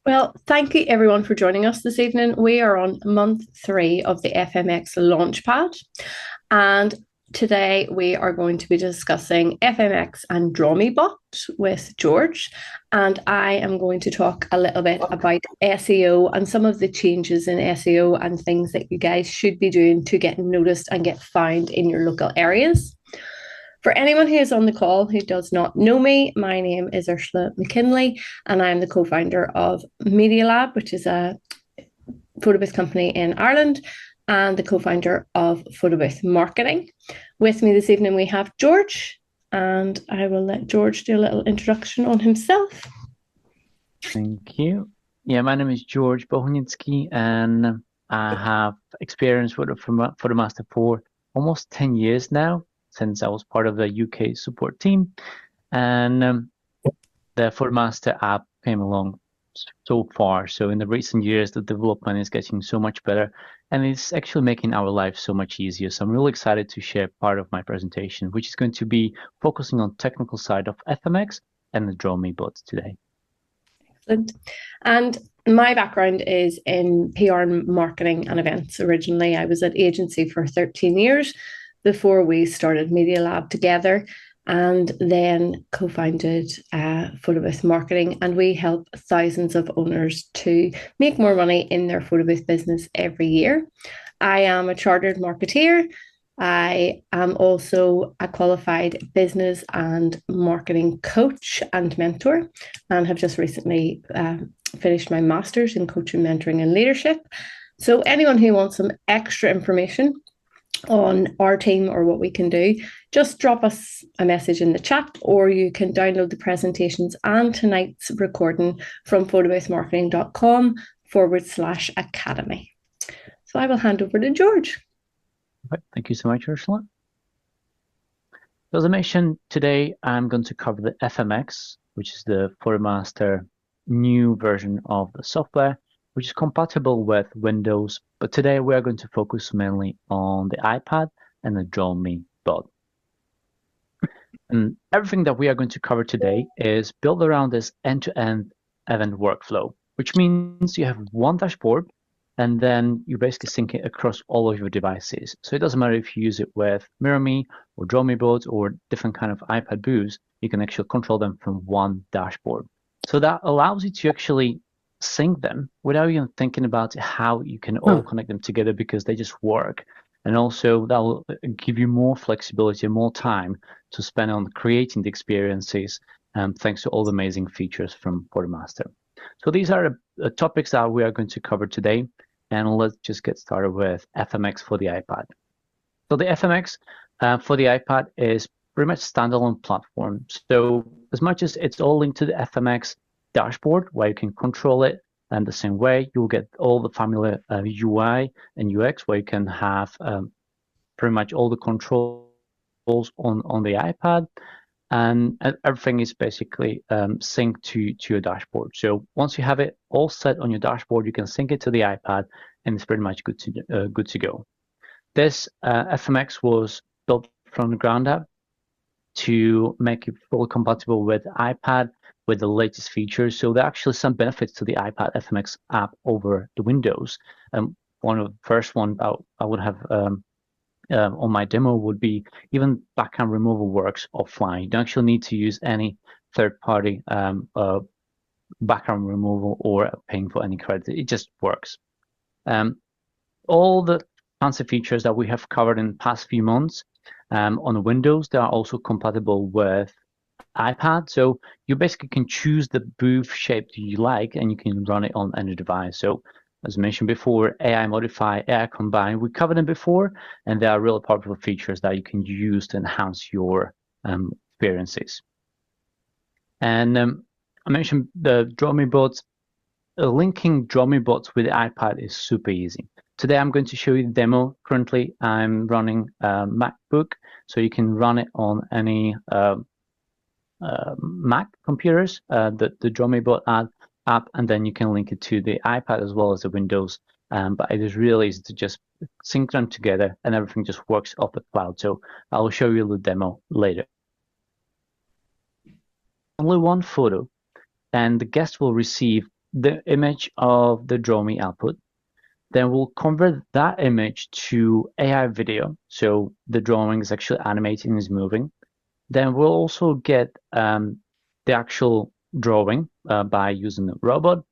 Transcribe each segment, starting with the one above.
Well, thank you everyone for joining us this evening. We are on month 3 of the FMX Launchpad, and today we are going to be discussing FMX and DrawMeBot with George. And I am going to talk a little bit about SEO and some of the changes in SEO and things that you guys should be doing to get noticed and get found in your local areas. For anyone who is on the call who does not know me, my name is Ursula McKinley, and I'm the co founder of Media Lab, which is a photo booth company in Ireland, and the co founder of Photo Booth Marketing. With me this evening, we have George, and I will let George do a little introduction on himself. Thank you. Yeah, my name is George Bohuninsky, and I have experience with the Master for almost 10 years now, since I was part of the UK support team. And the Master app came along so far. So in the recent years, the development is getting so much better, and it's actually making our life so much easier. So I'm really excited to share part of my presentation, which is going to be focusing on technical side of FMX and the DrawMeBot today. Excellent. And my background is in PR and marketing and events. Originally, I was at agency for 13 years before we started Media Lab together, and then co-founded Photo Booth Marketing. And we help thousands of owners to make more money in their photo booth business every year. I am a chartered marketeer. I am also a qualified business and marketing coach and mentor, and have just recently finished my master's in coaching, mentoring, and leadership. So, anyone who wants some extra information on our team or what we can do, just drop us a message in the chat, or you can download the presentations and tonight's recording from photoboothmarketing.com/academy. So I will hand over to George. Right, thank you so much, Ursula. So as I mentioned, today I'm going to cover the FMX, which is the PhotoMaster new version of the software, which is compatible with Windows. But today we are going to focus mainly on the iPad and the DrawMeBot. And everything that we are going to cover today is built around this end-to-end event workflow, which means you have one dashboard and then you basically sync it across all of your devices. So it doesn't matter if you use it with MirrorMe or DrawMeBot or different kind of iPad booths, you can actually control them from one dashboard. So that allows you to actually sync them without even thinking about how you can all connect them together, because they just work. And also that will give you more flexibility and more time to spend on creating the experiences, thanks to all the amazing features from PhotoMaster. So these are the topics that we are going to cover today, and let's just get started with FMX for the iPad. So the FMX for the iPad is pretty much standalone platform. So as much as it's all linked to the FMX dashboard where you can control it, and the same way you'll get all the familiar UI and UX where you can have pretty much all the controls on the iPad, and everything is basically synced to your dashboard. So once you have it all set on your dashboard, you can sync it to the iPad, and it's pretty much good to go. This FMX was built from the ground up to make it fully compatible with iPad with the latest features. So there are actually some benefits to the iPad FMX app over the Windows. One of the first one I would have on my demo would be even background removal works offline. You don't actually need to use any third-party background removal or paying for any credit. It just works. All the fancy features that we have covered in the past few months on Windows, they are also compatible with iPad. So you basically can choose the booth shape that you like, and you can run it on any device. So as mentioned before, AI Modify, AI Combine, we covered them before, and they are really powerful features that you can use to enhance your experiences. And I mentioned the DrawMeBots. Linking DrawMeBots with the iPad is super easy. Today I'm going to show you the demo. Currently I'm running a MacBook, so you can run it on any Mac computers, the DrawMeBot app, and then you can link it to the iPad as well as the Windows. But it is really easy to just sync them together, and everything just works off the cloud. So I will show you the demo later. Only one photo, and the guest will receive the image of the Draw Me output. Then we'll convert that image to AI video. So the drawing is actually animating, is moving. Then we'll also get the actual drawing by using the robot.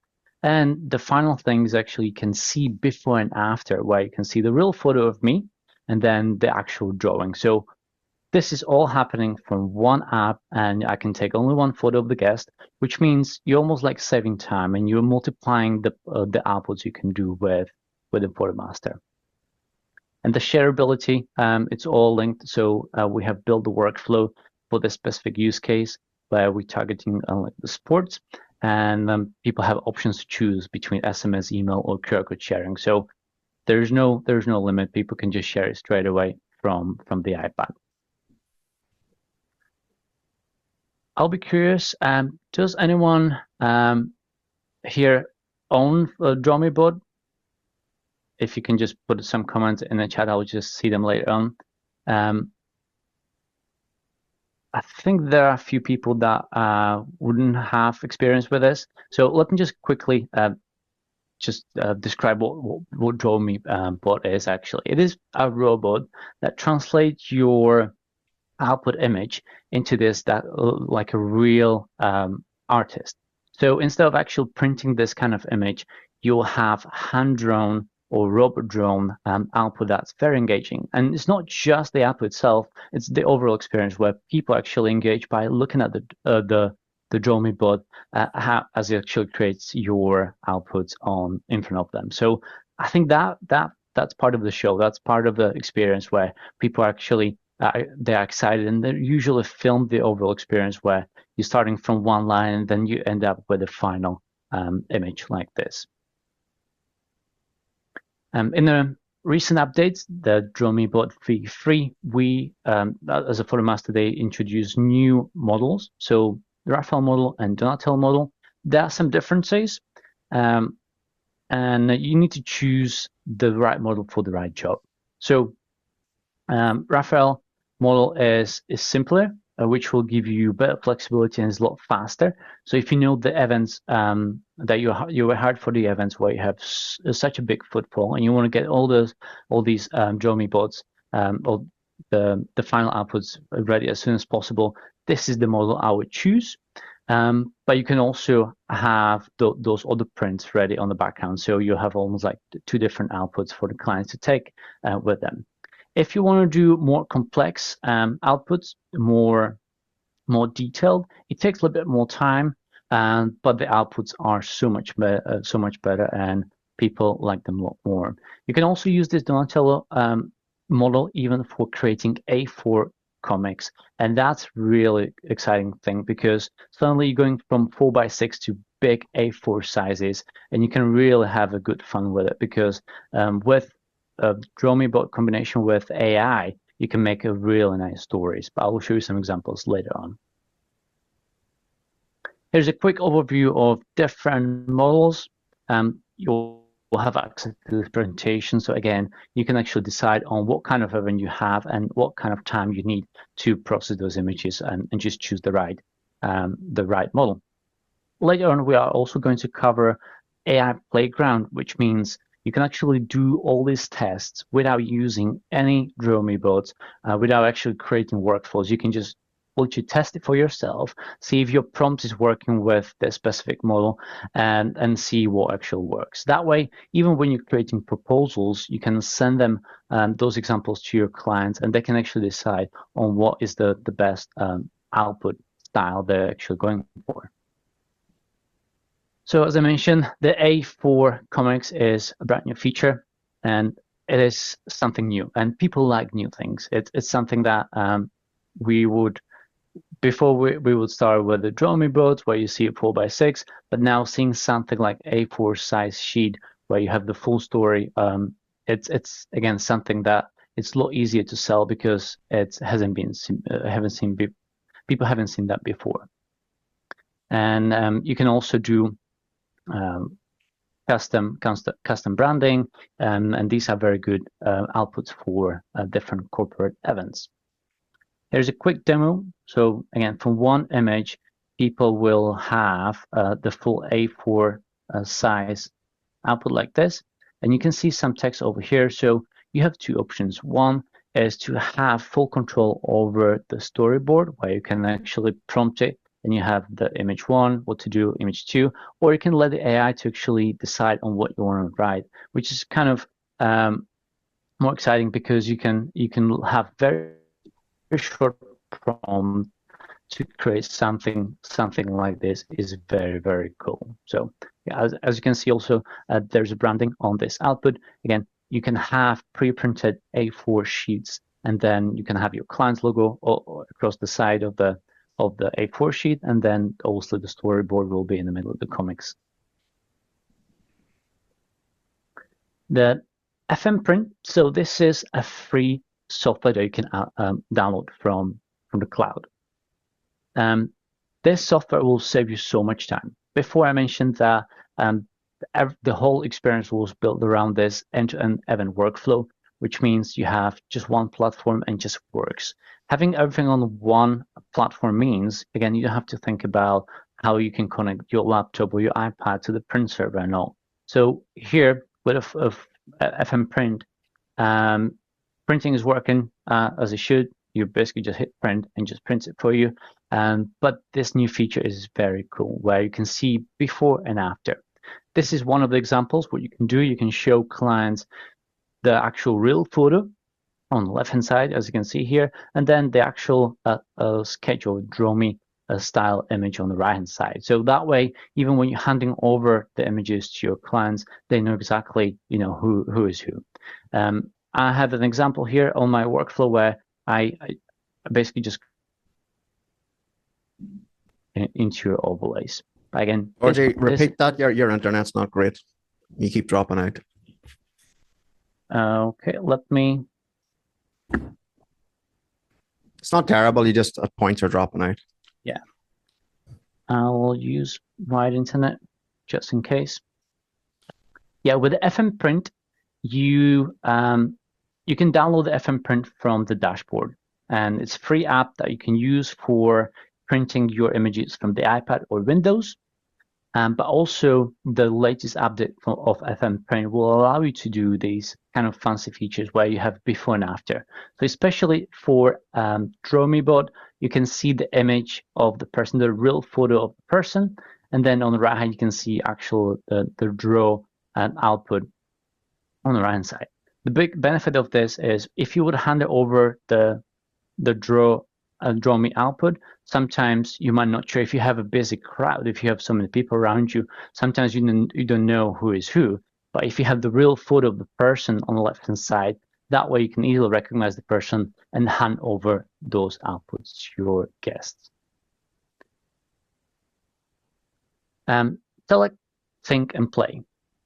And the final thing is actually you can see before and after, where you can see the real photo of me and then the actual drawing. So this is all happening from one app, and I can take only one photo of the guest, which means you're almost like saving time and you're multiplying the outputs you can do with the Photo Master. And the shareability, it's all linked. So we have built the workflow for this specific use case where we're targeting like the sports, and people have options to choose between SMS, email, or QR code sharing. So there's no limit. People can just share it straight away from the iPad. I'll be curious. Does anyone here own a Draw Me board? If you can just put some comments in the chat, I'll just see them later on. I think there are a few people that wouldn't have experience with this. So let me just quickly describe what Draw Me bot is actually. It is a robot that translates your output image into this like a real artist. So instead of actually printing this kind of image, you'll have hand-drawn or robot drawn output that's very engaging. And it's not just the output itself, it's the overall experience where people actually engage by looking at the Draw Me bot as it actually creates your outputs in front of them. So I think that's part of the show. That's part of the experience where people actually they're excited, and they usually film the overall experience where you're starting from one line and then you end up with a final image like this. In the recent updates, the Draw Me bot v3, we, as a Photo Master, they introduced new models. So the Raphael model and Donatello model, there are some differences, and you need to choose the right model for the right job. So Raphael model is simpler, which will give you better flexibility and is a lot faster. So if you know the events that you were hired for, the events where you have such a big footfall and you want to get all these Draw Me bots or the final outputs ready as soon as possible, this is the model I would choose. But you can also have those other prints ready on the background, so you have almost like two different outputs for the clients to take with them. If you want to do more complex outputs, more detailed, it takes a little bit more time, but the outputs are so much better, and people like them a lot more. You can also use this Donatello model even for creating A4 comics, and that's really exciting thing because suddenly you're going from 4x6 to big A4 sizes, and you can really have a good fun with it because with Draw Me bot combination with AI, you can make a really nice stories. But I will show you some examples later on. Here's a quick overview of different models. You'll have access to this presentation. So again, you can actually decide on what kind of event you have and what kind of time you need to process those images and just choose the right model. Later on, we are also going to cover AI Playground, which means you can actually do all these tests without using any Draw Me bots, without actually creating workflows. You can just literally test it for yourself, see if your prompt is working with the specific model, and see what actually works. That way, even when you're creating proposals, you can send them those examples to your clients, and they can actually decide on what is the best output style they're actually going for. So as I mentioned, the A4 comics is a brand new feature, and it is something new, and people like new things. It's something that we would, before we would start with the Draw Me boats where you see a 4x6, but now seeing something like A4 size sheet where you have the full story, it's again something that it's a lot easier to sell because it hasn't been people haven't seen that before. And you can also do custom branding, and these are very good outputs for different corporate events. Here's a quick demo. So again, from one image, people will have the full A4 size output like this, and you can see some text over here. So you have two options. One is to have full control over the storyboard, where you can actually prompt it and you have the image 1, what to do, image 2, or you can let the AI to actually decide on what you want to write, which is kind of more exciting because you can have very short prompt to create something like this. Is very, very cool. So yeah, as you can see also, there's a branding on this output. Again, you can have pre-printed A4 sheets, and then you can have your client's logo across the side of the A4 sheet, and then also the storyboard will be in the middle of the comics. The FM Print, so this is a free software that you can download from the cloud. This software will save you so much time. Before I mentioned that the whole experience was built around this end-to-end event workflow, which means you have just one platform and just works. Having everything on one platform means, again, you don't have to think about how you can connect your laptop or your iPad to the print server and all. So here with FM Print, printing is working as it should. You basically just hit print and just prints it for you. But this new feature is very cool, where you can see before and after. This is one of the examples. What you can do, you can show clients the actual real photo on the left-hand side, as you can see here, and then the actual sketch or draw me style image on the right-hand side. So that way, even when you're handing over the images to your clients, they know exactly, who is who. I have an example here on my workflow where I basically just into your overlays. Again, RJ, repeat that. Your internet's not great. You keep dropping out. Okay, let me. It's not terrible. You just at points are dropping out. Yeah, I'll use wide internet just in case. Yeah, with the FM Print, you can download the FM Print from the dashboard, and it's a free app that you can use for printing your images from the iPad or Windows. But also the latest update of FM Print will allow you to do these kind of fancy features where you have before and after. So especially for Draw Me Bot, you can see the image of the person, the real photo of the person, and then on the right hand you can see the draw output on the right hand side. The big benefit of this is if you would hand it over the draw me output, sometimes you might not sure if you have a busy crowd, if you have so many people around you, sometimes you don't know who is who. But if you have the real photo of the person on the left hand side, that way you can easily recognize the person and hand over those outputs to your guests. Select, think, and play.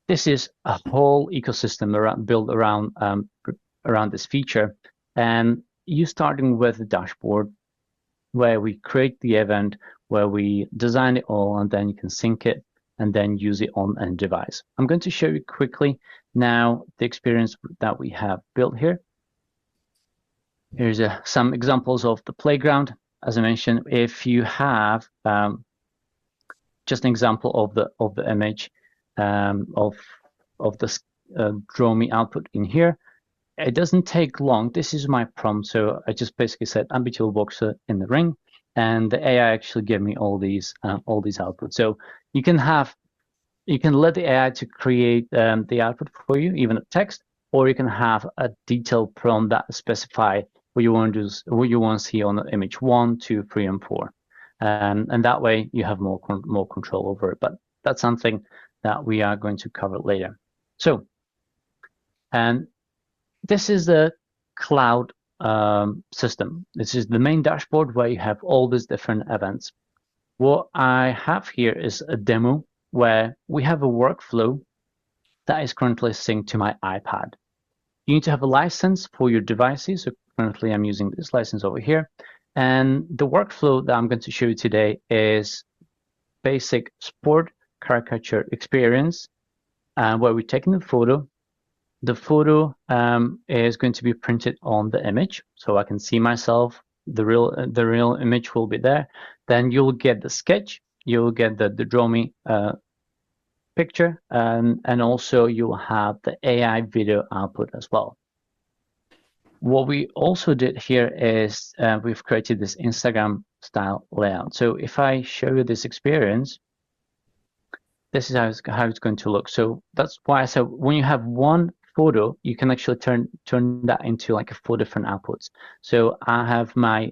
This is a whole ecosystem built around this feature, and you starting with the dashboard, where we create the event, where we design it all, and then you can sync it and then use it on a device. I'm going to show you quickly now the experience that we have built here. Here's some examples of the playground. As I mentioned, if you have just an example of the image of the draw me output in here. It doesn't take long. This is my prompt, so I just basically said ambitual boxer in the ring, and the AI actually gave me all these outputs. So you can let the AI to create the output for you, even a text, or you can have a detailed prompt that specify what you want to see on the image 1, 2, 3, and 4, and that way you have more control over it. But that's something that we are going to cover later. So, and this is the cloud system. This is the main dashboard where you have all these different events. What I have here is a demo where we have a workflow that is currently synced to my iPad. You need to have a license for your devices. So currently I'm using this license over here. And the workflow that I'm going to show you today is basic sport caricature experience, where we're taking the photo. The photo is going to be printed on the image, so I can see myself. The real image will be there. Then you'll get the sketch. You'll get the draw me picture, and also you will have the AI video output as well. What we also did here is we've created this Instagram style layout. So if I show you this experience, this is how it's going to look. So that's why I said when you have one photo, you can actually turn that into like 4 different outputs. So I have my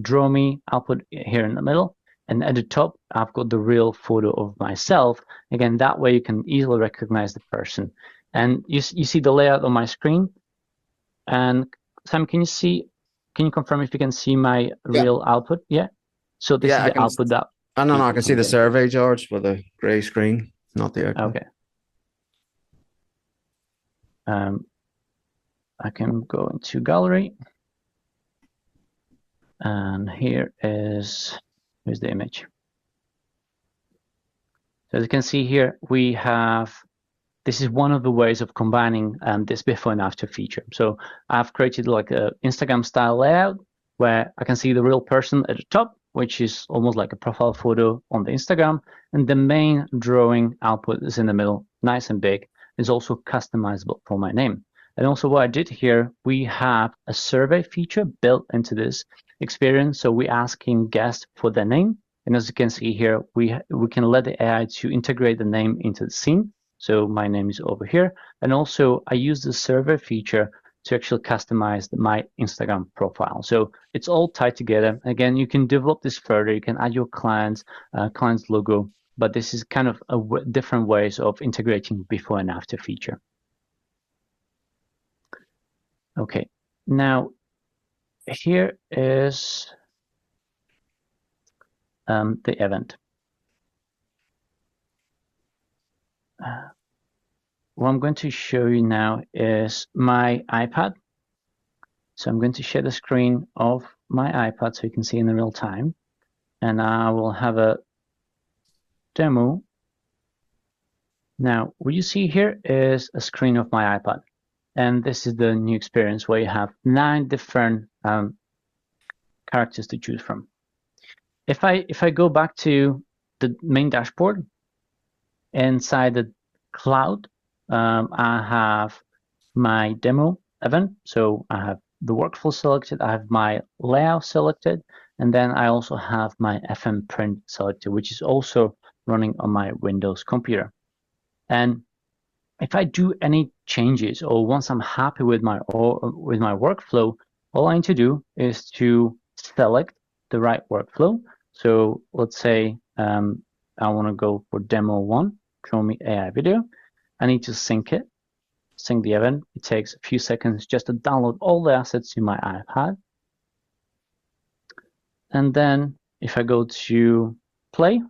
draw me output here in the middle, and at the top I've got the real photo of myself. Again, that way you can easily recognize the person. And you see the layout on my screen. And Sam, can you confirm if you can see my real output? Yeah. So this is I the can. output that. No, I can see the survey, George, with a grey screen, not the output. Okay. I can go into gallery, and here's the image. So as you can see here, we have, this is one of the ways of combining this before and after feature. So I've created like a Instagram style layout where I can see the real person at the top, which is almost like a profile photo on the Instagram. And the main drawing output is in the middle, nice and big. It's also customizable for my name. And also what I did here, we have a survey feature built into this experience. So we're asking guests for their name. And as you can see here, we can let the AI to integrate the name into the scene. So my name is over here. And also I use the survey feature to actually customize my Instagram profile. So it's all tied together. Again, you can develop this further. You can add your client's logo, but this is kind of different ways of integrating before and after feature. Okay, now here is the event. What I'm going to show you now is my iPad. So I'm going to share the screen of my iPad so you can see in real time. And I will have a demo. Now, what you see here is a screen of my iPad. And this is the new experience where you have 9 different characters to choose from. If I go back to the main dashboard, inside the cloud, I have my demo event. So I have the workflow selected, I have my layout selected, and then I also have my FM print selected, which is also running on my Windows computer. And if I do any changes, or once I'm happy with my workflow, all I need to do is to select the right workflow. So let's say I want to go for demo 1, show me AI video. I need to sync the event. It takes a few seconds just to download all the assets in my iPad. And then if I go to play,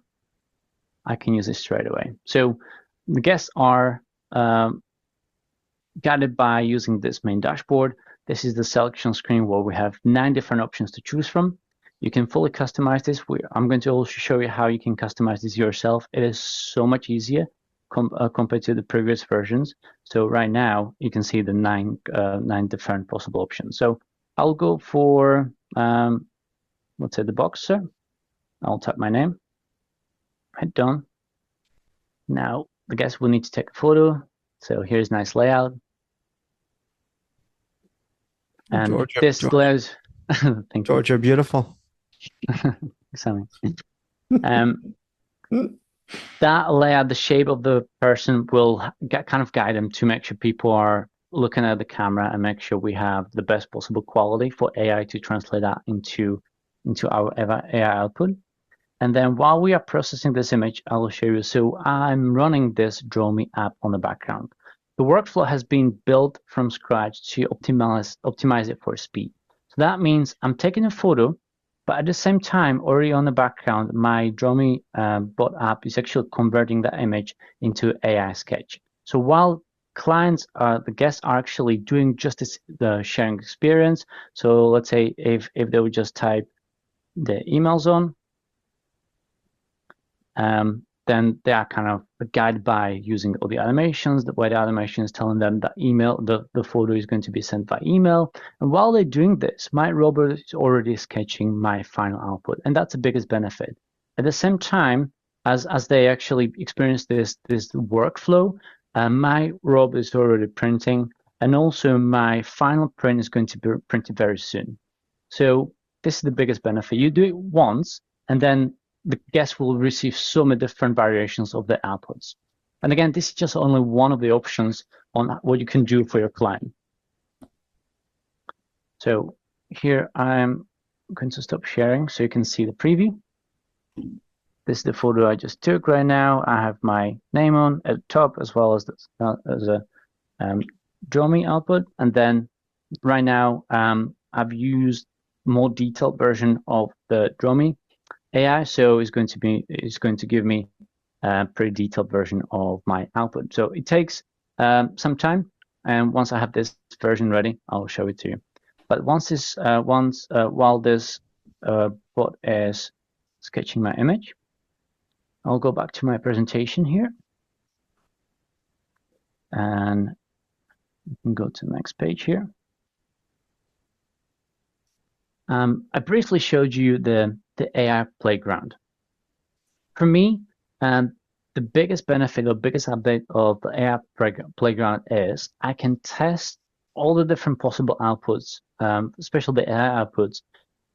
I can use it straight away. So the guests are guided by using this main dashboard. This is the selection screen where we have 9 different options to choose from. You can fully customize this. I'm going to also show you how you can customize this yourself. It is so much easier compared to the previous versions. So right now you can see the 9 different possible options. So I'll go for let's say the boxer. I'll type my name. Hit done. Now the guest will need to take a photo. So here's nice layout. And George, this allows. Thank George, you're beautiful. Sammy. That layout, the shape of the person will kind of guide them to make sure people are looking at the camera and make sure we have the best possible quality for AI to translate that into our AI output. And then while we are processing this image, I will show you. So I'm running this Draw Me app on the background. The workflow has been built from scratch to optimize it for speed. So that means I'm taking a photo, but at the same time, already on the background, my Draw Me bot app is actually converting that image into AI sketch. So while the guests are actually doing just the sharing experience. So let's say if they would just type the email zone, then they are kind of guided by using all the animations, where the animation is telling them that the photo is going to be sent by email. And while they're doing this, my robot is already sketching my final output. And that's the biggest benefit. At the same time, as they actually experience this workflow, my robe is already printing, and also my final print is going to be printed very soon. So this is the biggest benefit. You do it once, and then the guest will receive so many different variations of the outputs. And again, this is just only one of the options on what you can do for your client. So here I'm going to stop sharing so you can see the preview. This is the photo I just took right now. I have my name on at the top as well as a draw me output. And then right now I've used more detailed version of the draw me AI, so it's going to give me a pretty detailed version of my output. So it takes some time, and once I have this version ready, I'll show it to you. But while this bot is sketching my image, I'll go back to my presentation here, and you can go to the next page here. I briefly showed you the AI playground. For me, the biggest benefit or biggest update of the AI playground is I can test all the different possible outputs, especially the AI outputs,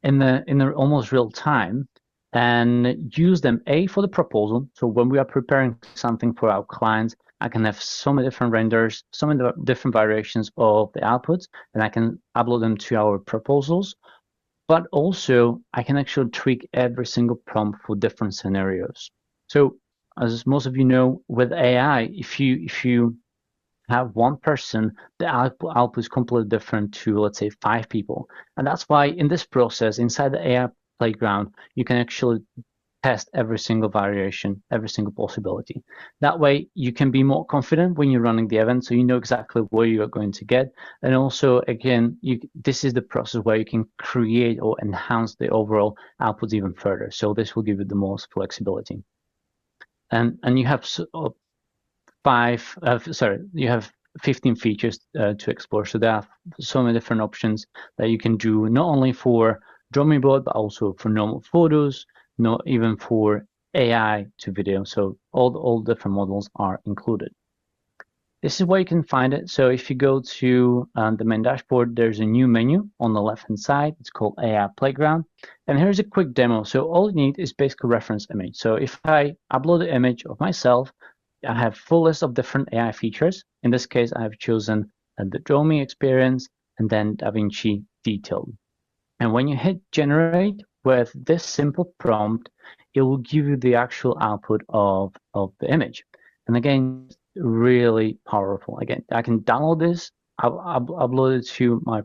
in the almost real time, and use them for the proposal. So when we are preparing something for our clients, I can have so many different renders, so many different variations of the outputs, and I can upload them to our proposals. But also I can actually tweak every single prompt for different scenarios. So as most of you know, with AI, if you have one person, the output is completely different to, let's say, 5 people. And that's why in this process, inside the AI playground, you can actually test every single variation, every single possibility. That way you can be more confident when you're running the event, so you know exactly what you are going to get. And also, again, this is the process where you can create or enhance the overall outputs even further. So this will give you the most flexibility. And you have you have 15 features to explore. So there are so many different options that you can do, not only for drawing board, but also for normal photos, not even for AI to video. So all different models are included. This is where you can find it. So if you go to the main dashboard, there's a new menu on the left-hand side. It's called AI Playground. And here's a quick demo. So all you need is basically reference image. So if I upload the image of myself, I have full list of different AI features. In this case, I have chosen the Draw Me experience and then DaVinci Detailed. And when you hit generate with this simple prompt, it will give you the actual output of the image. And again, really powerful. Again, I can download this, upload it to my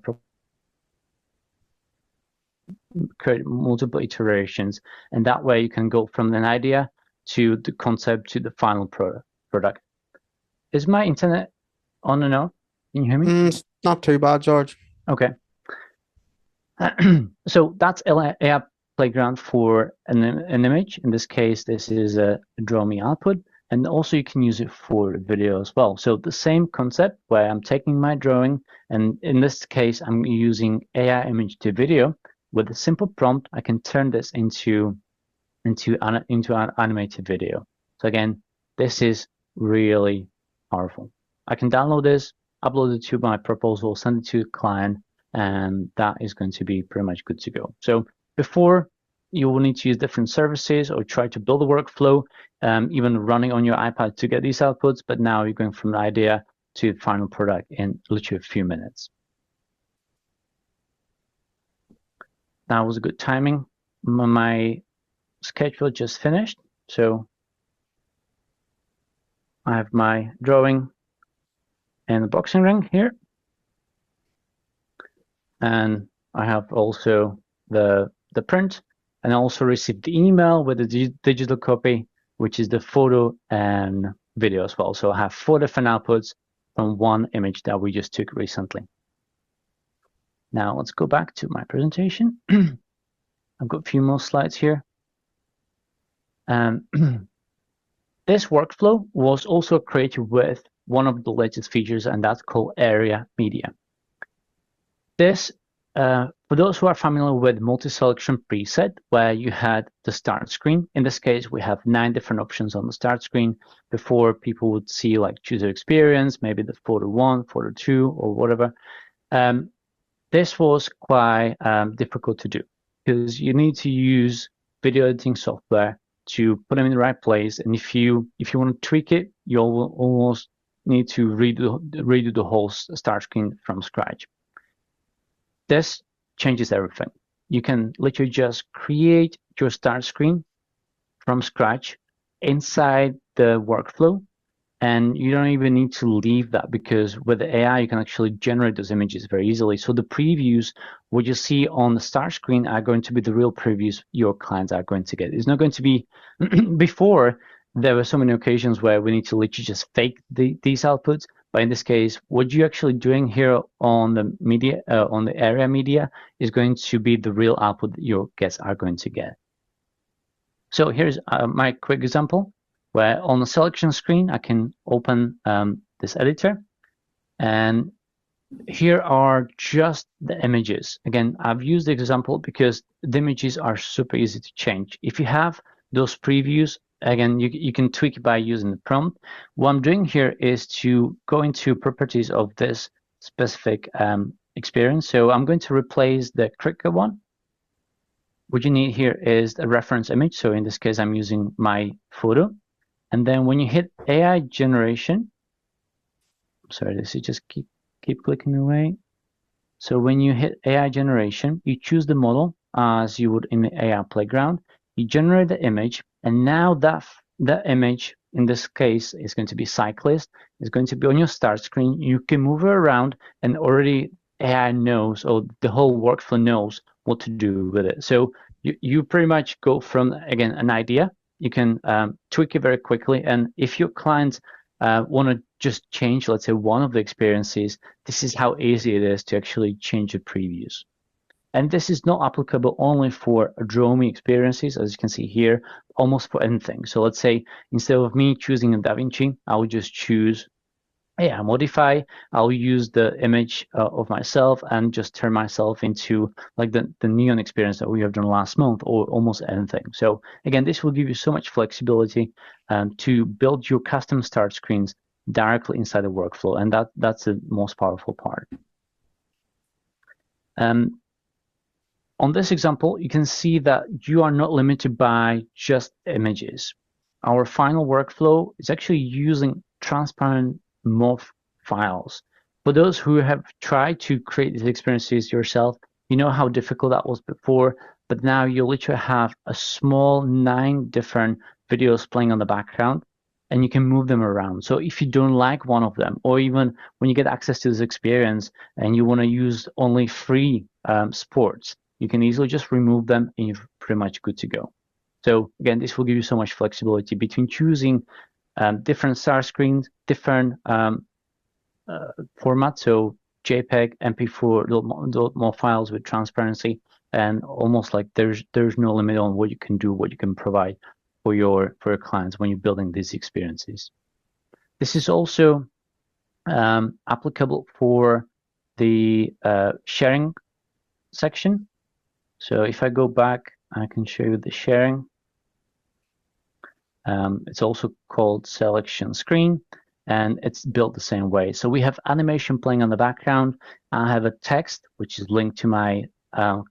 create multiple iterations, and that way you can go from an idea to the concept to the final product. Is my internet on and off? Can you hear me? It's not too bad, George. Okay. So that's AI Playground for an image. In this case, this is a Draw Me output. And also you can use it for video as well. So the same concept where I'm taking my drawing, and in this case, I'm using AI image to video. With a simple prompt, I can turn this into an animated video. So again, this is really powerful. I can download this, upload it to my proposal, send it to the client, and that is going to be pretty much good to go. So before, you will need to use different services or try to build a workflow, even running on your iPad to get these outputs. But now you're going from the idea to the final product in literally a few minutes. That was a good timing. My schedule just finished. So I have my drawing and the boxing ring here. And I have also the print. And I also received the email with the digital copy, which is the photo and video as well. So I have 4 different outputs from one image that we just took recently. Now let's go back to my presentation. I've got a few more slides here. This workflow was also created with one of the latest features, and that's called Area Media. This For those who are familiar with multi-selection preset, where you had the start screen, in this case, we have 9 different options on the start screen. Before, people would see like user experience, maybe the photo 1, photo 2, or whatever. This was quite difficult to do because you need to use video editing software to put them in the right place. And if you want to tweak it, you'll almost need to redo the whole start screen from scratch. This changes everything. You can literally just create your start screen from scratch inside the workflow, and you don't even need to leave that because with the AI, you can actually generate those images very easily. So the previews, what you see on the start screen are going to be the real previews your clients are going to get. It's not going to be, before, there were so many occasions where we need to literally just fake these outputs. But in this case, what you're actually doing here on the media, on the area media, is going to be the real output that your guests are going to get. So here's my quick example, where on the selection screen, I can open this editor. And here are just the images. Again, I've used the example because the images are super easy to change. If you have those previews, again, you can tweak by using the prompt. What I'm doing here is to go into properties of this specific experience. So I'm going to replace the Cricut one. What you need here is a reference image. So in this case, I'm using my photo. And then when you hit AI generation, sorry, this is just keep clicking away. So when you hit AI generation, you choose the model as you would in the AI playground. You generate the image, and now that image, in this case, is going to be cyclist. It's going to be on your start screen. You can move it around, and already AI knows, or the whole workflow knows what to do with it. So you pretty much go from, again, an idea. You can tweak it very quickly, and if your clients want to just change, let's say, one of the experiences, this is how easy it is to actually change the previews. And this is not applicable only for Adobe experiences, as you can see here, almost for anything. So let's say instead of me choosing a DaVinci, I will just choose modify. I'll use the image of myself and just turn myself into like the neon experience that we have done last month, or almost anything. So again, this will give you so much flexibility to build your custom start screens directly inside the workflow, and that's the most powerful part. On this example, you can see that you are not limited by just images. Our final workflow is actually using transparent MOV files. For those who have tried to create these experiences yourself, you know how difficult that was before, but now you literally have a small 9 different videos playing on the background, and you can move them around. So if you don't like one of them, or even when you get access to this experience and you want to use only 3 sports, you can easily just remove them and you're pretty much good to go. So again, this will give you so much flexibility between choosing different start screens, different formats, so JPEG, MP4, more files with transparency, and almost like there's no limit on what you can do, what you can provide for your clients when you're building these experiences. This is also applicable for the sharing section. So if I go back, I can show you the sharing. It's also called selection screen, and it's built the same way. So we have animation playing on the background. I have a text, which is linked to my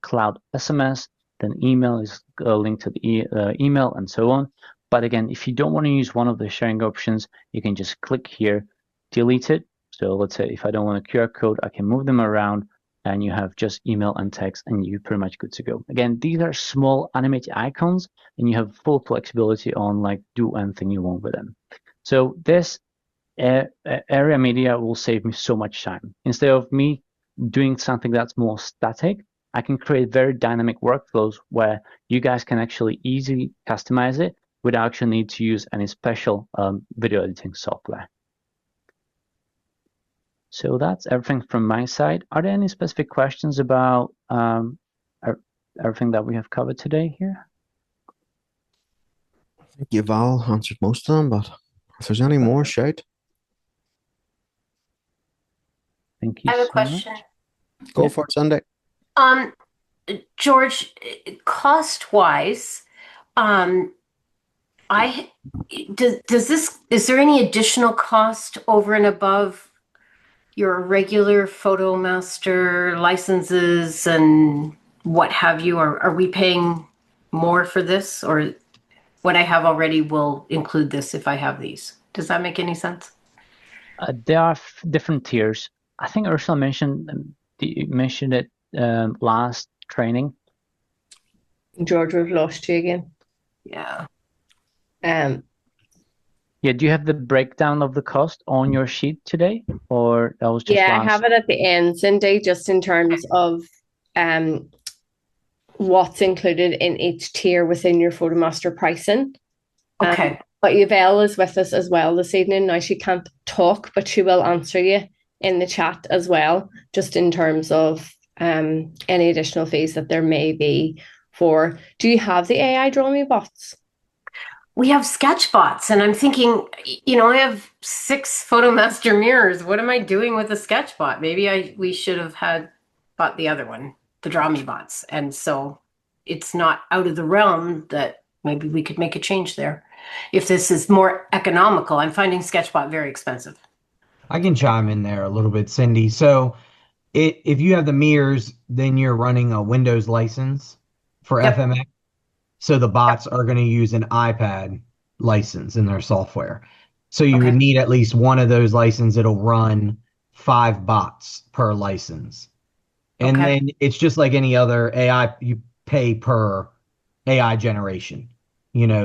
cloud SMS. Then email is linked to the email, and so on. But again, if you don't want to use one of the sharing options, you can just click here, delete it. So let's say if I don't want a QR code, I can move them around, and you have just email and text, and you're pretty much good to go. Again, these are small animated icons, and you have full flexibility on like do anything you want with them. So this area media will save me so much time. Instead of me doing something that's more static, I can create very dynamic workflows where you guys can actually easily customize it without actually need to use any special video editing software. So that's everything from my side. Are there any specific questions about everything that we have covered today here? I think you've all answered most of them, but if there's any more, shout. Thank you I have a so question. much. Go Yeah. for it, Sunday. Um, George, cost-wise, um, I is there any additional cost over and above your regular PhotoMaster licenses and what have you? Or are we paying more for this, or what I have already will include this if I have these? Does that make any sense? There are different tiers. I think Ursula mentioned it last training. George, we've lost you again. Yeah. Yeah, do you have the breakdown of the cost on your sheet today, or that was just Yeah, I last? have it at the end, Cindy, just in terms of what's included in each tier within your PhotoMaster pricing. Okay. But Yvelle is with us as well this evening. Now, she can't talk, but she will answer you in the chat as well, just in terms of any additional fees that there may be for. Do you have the AI Draw Me bots? We have SketchBots, and I'm thinking, I have 6 PhotoMaster mirrors. What am I doing with a SketchBot? Maybe we should have bought the other one, the Draw Me bots. And so it's not out of the realm that maybe we could make a change there. If this is more economical, I'm finding SketchBot very expensive. I can chime in there a little bit, Cindy. So if you have the mirrors, then you're running a Windows license for Yep. FMX. So the bots are going to use an iPad license in their software. So you would need at least one of those licenses. It'll run 5 bots per license. And then it's just like any other AI, you pay per AI generation.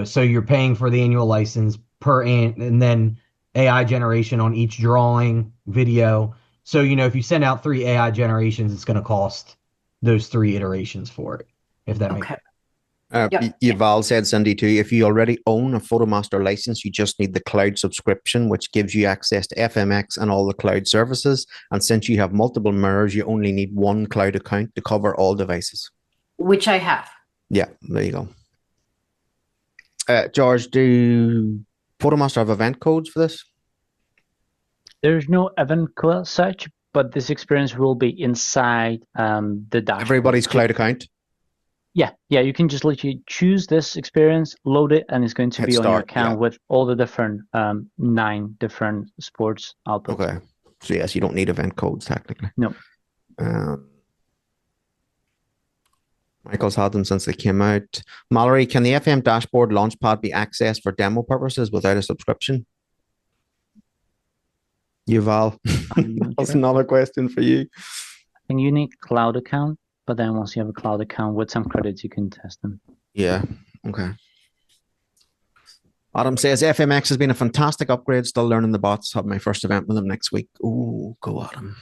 So you're paying for the annual license and then AI generation on each drawing, video. So, if you send out 3 AI generations, it's going to cost those 3 iterations for it, if that makes sense. Yuval said, Cindy, too, if you already own a PhotoMaster license, you just need the cloud subscription, which gives you access to FMX and all the cloud services. And since you have multiple mirrors, you only need one cloud account to cover all devices. Which I have. Yeah, there you go. George, do PhotoMaster have event codes for this? There's no event code as such, but this experience will be inside the dashboard. Everybody's cloud account? Yeah, you can just literally choose this experience, load it, and it's going to be on your account with all the different 9 different sports outputs. Okay. So yes, you don't need event codes technically. No. Michael's had them since they came out. Mallory, can the FM dashboard launchpad be accessed for demo purposes without a subscription? Yuval, that's another question for you. I think you need cloud account, but then once you have a cloud account with some credits, you can test them. Yeah, okay. Adam says, FMX has been a fantastic upgrade, still learning the bots. Have my first event with them next week. Oh, go Adam.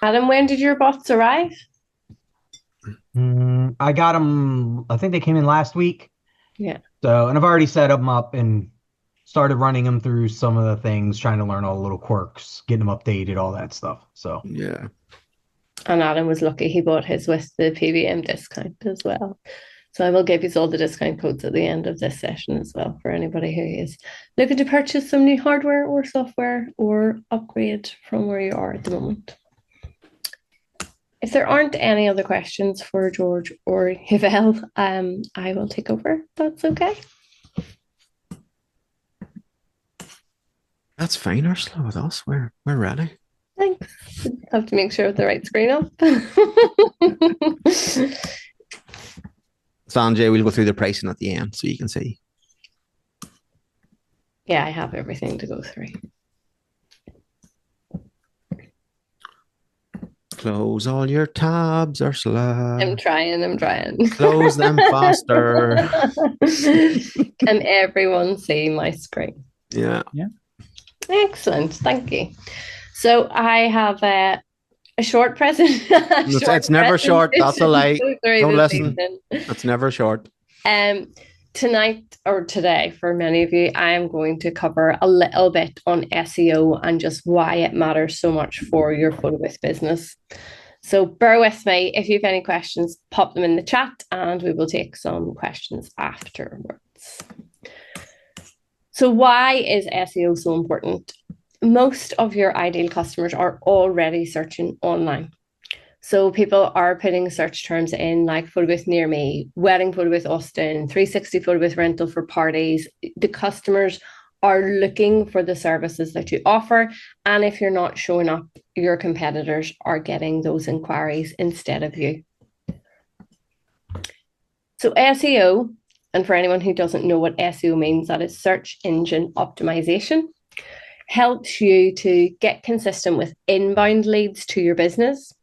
Adam, when did your bots arrive? I got them, I think they came in last week. Yeah. So, and I've already set them up and started running them through some of the things, trying to learn all the little quirks, getting them updated, all that stuff. So, yeah. And Adam was lucky he bought his with the PVM discount as well. So I will give you all the discount codes at the end of this session as well for anybody who is looking to purchase some new hardware or software or upgrade from where you are at the moment. If there aren't any other questions for George or Yvelle, I will take over. That's okay. That's fine, Ursula, with us. We're ready. Thanks. Have to make sure with the right screen up. Sanjay, we'll go through the pricing at the end so you can see. Yeah, I have everything to go through. Close all your tabs, Ursula. I'm trying. Close them faster. Can everyone see my screen? Yeah. Excellent. Thank you. So I have a short presentation. It's never short. That's a lie. Don't listen. It's never short. Tonight or today, for many of you, I am going to cover a little bit on SEO and just why it matters so much for your photo booth business. So bear with me. If you have any questions, pop them in the chat and we will take some questions afterwards. So why is SEO so important? Most of your ideal customers are already searching online. So people are putting search terms in like photo booth near me, wedding photo booth Austin, 360 photo booth rental for parties. The customers are looking for the services that you offer. And if you're not showing up, your competitors are getting those inquiries instead of you. So SEO, and for anyone who doesn't know what SEO means, that is search engine optimization, helps you to get consistent with inbound leads to your business,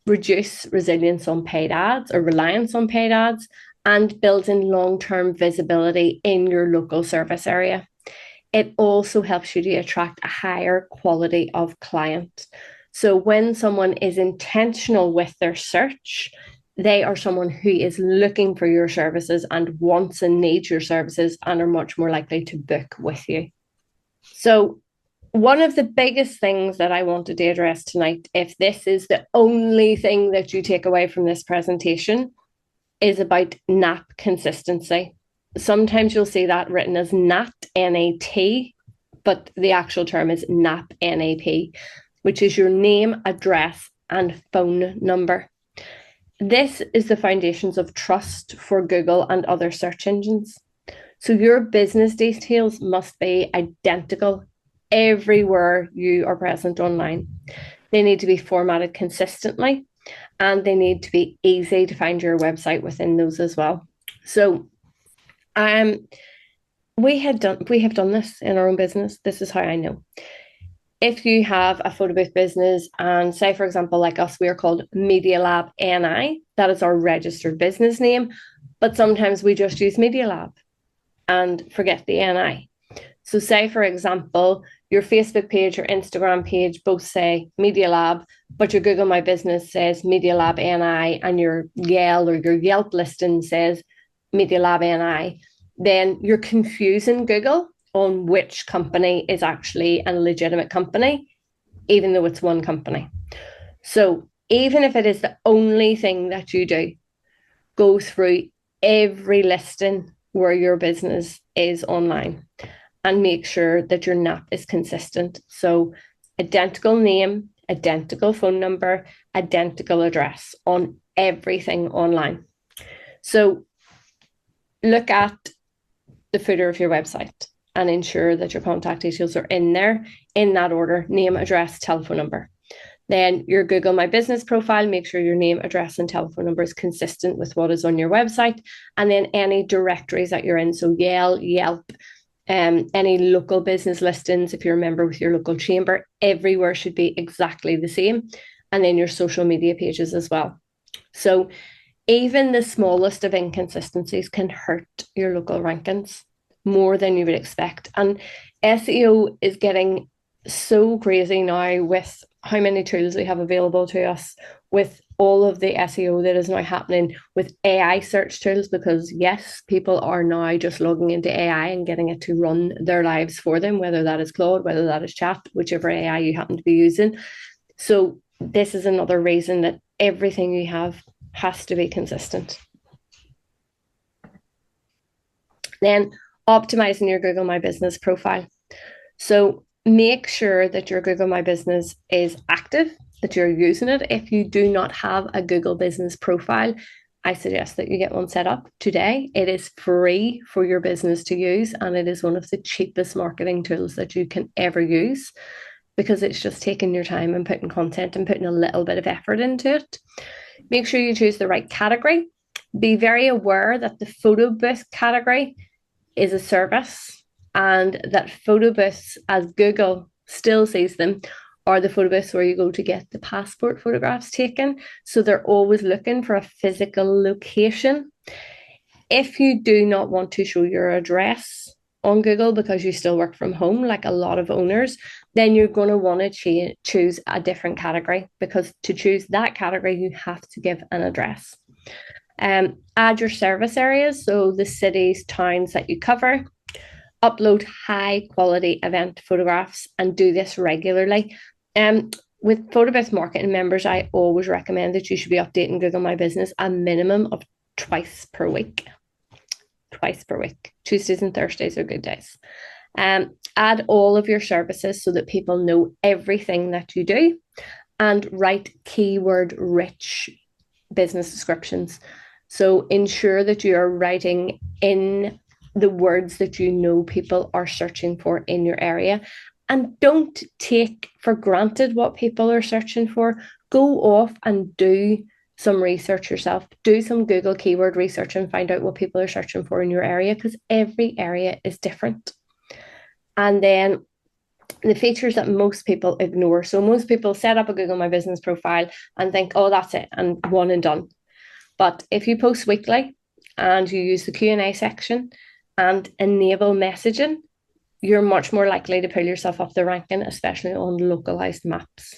reduce resilience on paid ads or reliance on paid ads, and building long-term visibility in your local service area. It also helps you to attract a higher quality of client. So when someone is intentional with their search, they are someone who is looking for your services and wants and needs your services and are much more likely to book with you. So one of the biggest things that I wanted to address tonight, if this is the only thing that you take away from this presentation, is about NAP consistency. Sometimes you'll see that written as NAT, N-A-T, but the actual term is NAP, N-A-P, which is your name, address, and phone number. This is the foundations of trust for Google and other search engines. So your business details must be identical everywhere you are present online. They need to be formatted consistently, and they need to be easy to find your website within those as well. So we have done this in our own business. This is how I know. If you have a photo booth business, and say, for example, like us, we are called Media Lab NI, that is our registered business name, but sometimes we just use Media Lab and forget the NI. So say, for example, your Facebook page or Instagram page both say Media Lab, but your Google My Business says Media Lab NI, and your Yelp or your Yelp listing says Media Lab NI, then you're confusing Google on which company is actually a legitimate company, even though it's one company. So even if it is the only thing that you do, go through every listing where your business is online and make sure that your NAP is consistent. So identical name, identical phone number, identical address on everything online. So look at the footer of your website and ensure that your contact details are in there in that order: name, address, telephone number. Then your Google My Business profile, make sure your name, address, and telephone number is consistent with what is on your website. And then any directories that you're in, so Yelp, any local business listings, if you're a member with your local chamber, everywhere should be exactly the same. And then your social media pages as well. So even the smallest of inconsistencies can hurt your local rankings more than you would expect. And SEO is getting so crazy now with how many tools we have available to us, with all of the SEO that is now happening with AI search tools, because yes, people are now just logging into AI and getting it to run their lives for them, whether that is Claude, whether that is Chat, whichever AI you happen to be using. So this is another reason that everything you have has to be consistent. Then optimizing your Google My Business profile. So make sure that your Google My Business is active, that you're using it. If you do not have a Google Business profile, I suggest that you get one set up today. It is free for your business to use, and it is one of the cheapest marketing tools that you can ever use, because it's just taking your time and putting content and putting a little bit of effort into it. Make sure you choose the right category. Be very aware that the photo booth category is a service, and that photo booths, as Google still sees them, are the photo booths where you go to get the passport photographs taken. So they're always looking for a physical location. If you do not want to show your address on Google because you still work from home, like a lot of owners, then you're going to want to choose a different category, because to choose that category, you have to give an address. Add your service areas, so the cities, towns that you cover. Upload high quality event photographs, and do this regularly. With photo booth marketing members, I always recommend that you should be updating Google My Business a minimum of twice per week. Tuesdays and Thursdays are good days. Add all of your services so that people know everything that you do. and write keyword-rich business descriptions. So ensure that you are writing in the words that you know people are searching for in your area. And don't take for granted what people are searching for. Go off and do some research yourself. Do some Google keyword research and find out what people are searching for in your area, because every area is different. And then the features that most people ignore. So most people set up a Google My Business profile and think, oh, that's it, and one and done. But if you post weekly and you use the Q&A section and enable messaging, you're much more likely to pull yourself up the ranking, especially on localized maps.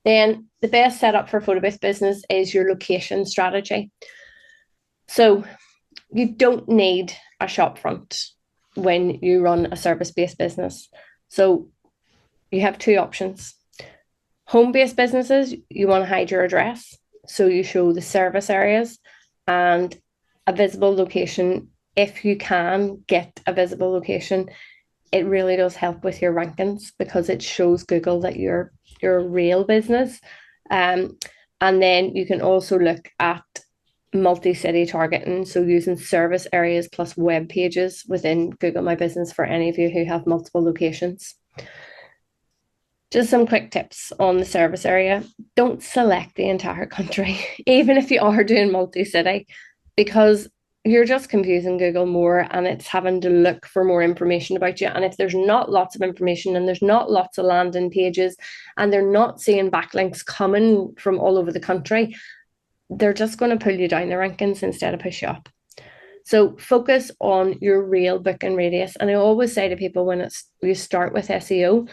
Then the best setup for photo booth business is your location strategy. So you don't need a shop front when you run a service-based business. So you have two options. Home-based businesses, you want to hide your address. So you show the service areas and a visible location. If you can get a visible location, it really does help with your rankings, because it shows Google that you're a real business. And then you can also look at multi-city targeting, so using service areas plus web pages within Google My Business for any of you who have multiple locations. Just some quick tips on the service area. Don't select the entire country, even if you are doing multi-city, because you're just confusing Google more, and it's having to look for more information about you. And if there's not lots of information and there's not lots of landing pages and they're not seeing backlinks coming from all over the country, they're just going to pull you down the rankings instead of push you up. So focus on your real booking radius. And I always say to people, when you start with SEO,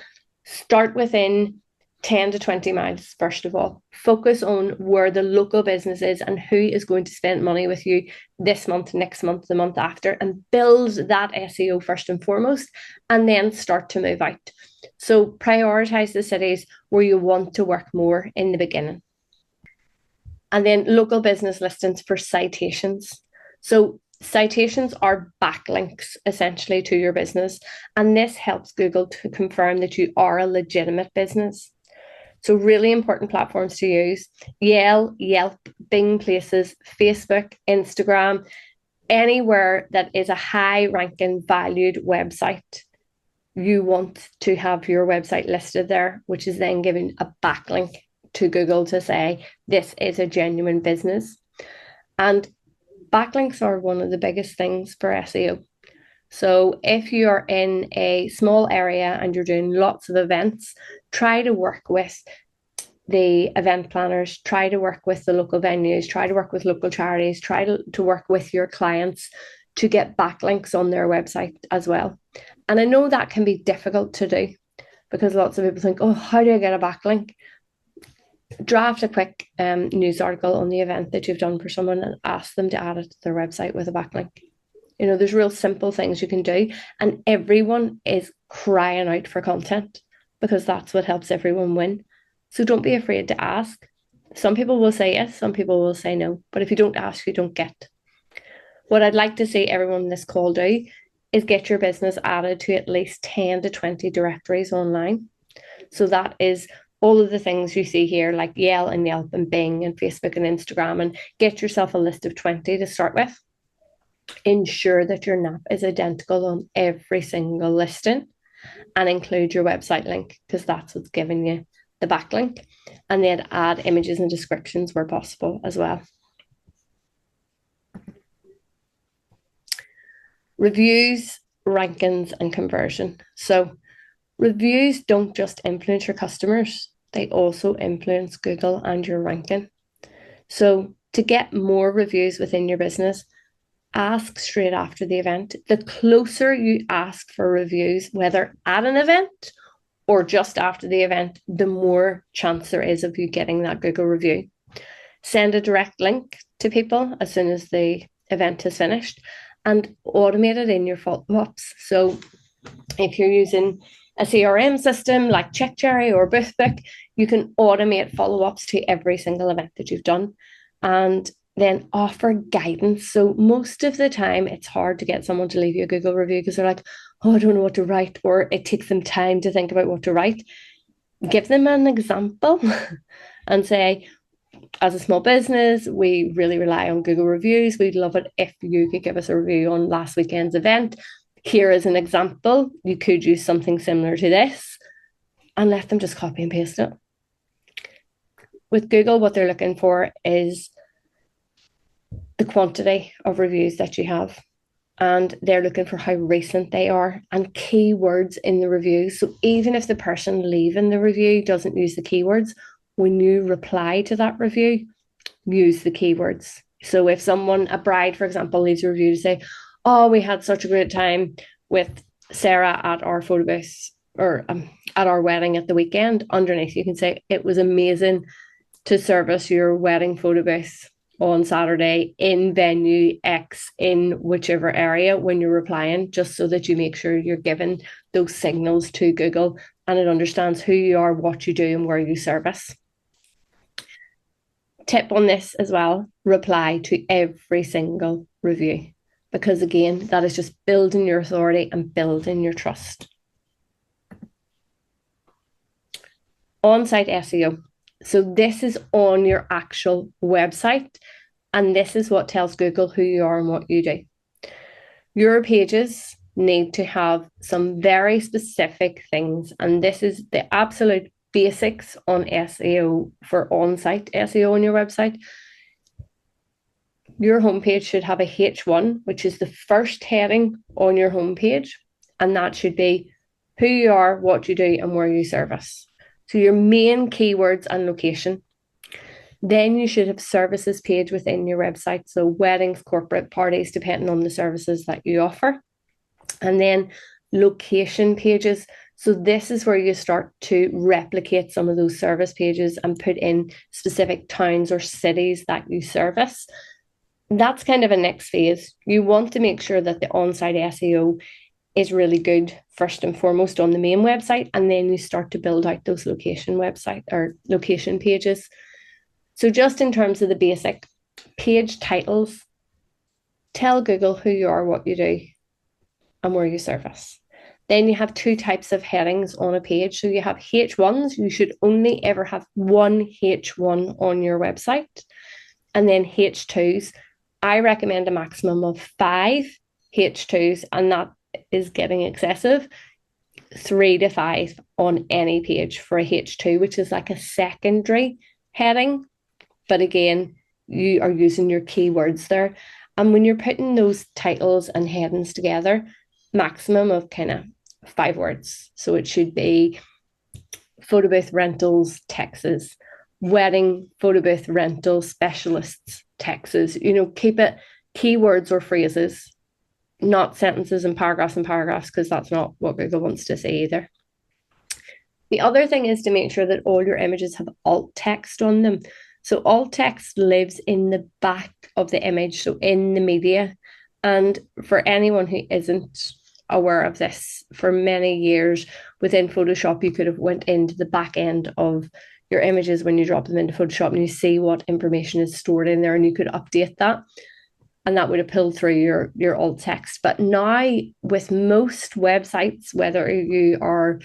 start within 10 to 20 miles, first of all. Focus on where the local business is and who is going to spend money with you this month, next month, the month after, and build that SEO first and foremost, and then start to move out. So prioritize the cities where you want to work more in the beginning. And then local business listings for citations. So citations are backlinks essentially to your business, and this helps Google to confirm that you are a legitimate business. So really important platforms to use: Yelp, Bing Places, Facebook, Instagram, anywhere that is a high ranking valued website. You want to have your website listed there, which is then giving a backlink to Google to say this is a genuine business. And backlinks are one of the biggest things for SEO. So if you are in a small area and you're doing lots of events, try to work with the event planners, try to work with the local venues, try to work with local charities, try to work with your clients to get backlinks on their website as well. And I know that can be difficult to do, because lots of people think, oh, how do I get a backlink? Draft a quick news article on the event that you've done for someone and ask them to add it to their website with a backlink. You know, there's real simple things you can do, and everyone is crying out for content, because that's what helps everyone win. So don't be afraid to ask. Some people will say yes, some people will say no, but if you don't ask, you don't get. What I'd like to see everyone in this call do is get your business added to at least 10 to 20 directories online. So that is all of the things you see here, like Yelp and Bing and Facebook and Instagram, and get yourself a list of 20 to start with. Ensure that your NAP is identical on every single listing, and include your website link, because that's what's giving you the backlink. And then add images and descriptions where possible as well. Reviews, rankings, and conversion. So reviews don't just influence your customers, they also influence Google and your ranking. So to get more reviews within your business, ask straight after the event. The closer you ask for reviews, whether at an event or just after the event, the more chance there is of you getting that Google review. Send a direct link to people as soon as the event is finished, and automate it in your follow-ups. So if you're using a CRM system like CheckJerry or BoothBook, you can automate follow-ups to every single event that you've done. And then offer guidance. So most of the time, it's hard to get someone to leave you a Google review because they're like, oh, I don't know what to write, or it takes them time to think about what to write. Give them an example and say, as a small business, we really rely on Google reviews. We'd love it if you could give us a review on last weekend's event. Here is an example. You could use something similar to this, and let them just copy and paste it. With Google, what they're looking for is the quantity of reviews that you have. And they're looking for how recent they are and keywords in the review. So even if the person leaving the review doesn't use the keywords, when you reply to that review, use the keywords. So if someone, a bride, for example, leaves a review to say, oh, we had such a great time with Sarah at our photo booth, or at our wedding at the weekend, underneath you can say, it was amazing to service your wedding photo booth on Saturday in venue X in whichever area when you're replying, just so that you make sure you're giving those signals to Google and it understands who you are, what you do, and where you service. Tip on this as well, reply to every single review, because again, that is just building your authority and building your trust. On-site SEO. So this is on your actual website, and this is what tells Google who you are and what you do. Your pages need to have some very specific things, and this is the absolute basics on SEO for on-site SEO on your website. Your homepage should have a H1, which is the first heading on your homepage, and that should be who you are, what you do, and where you service. So your main keywords and location. Then you should have services page within your website. So weddings, corporate parties, depending on the services that you offer. And then location pages. So this is where you start to replicate some of those service pages and put in specific towns or cities that you service. That's kind of a next phase. You want to make sure that the on-site SEO is really good first and foremost on the main website, and then you start to build out those location website or location pages. So just in terms of the basic page titles, tell Google who you are, what you do, and where you service. Then you have two types of headings on a page. So you have H1s. You should only ever have one H1 on your website. And then H2s. I recommend a maximum of 5 H2s, and that is getting excessive. 3 to 5 on any page for a H2, which is like a secondary heading. But again, you are using your keywords there. And when you're putting those titles and headings together, maximum of kind of 5 words. So it should be photo booth rentals, Texas, wedding photo booth rental specialists, Texas. Keep it keywords or phrases, not sentences and paragraphs, because that's not what Google wants to see either. The other thing is to make sure that all your images have alt text on them. So alt text lives in the back of the image, so in the media. And for anyone who isn't aware of this, for many years within Photoshop, you could have went into the back end of your images when you drop them into Photoshop, and you see what information is stored in there, and you could update that. And that would have pulled through your alt text. But now with most websites, whether you are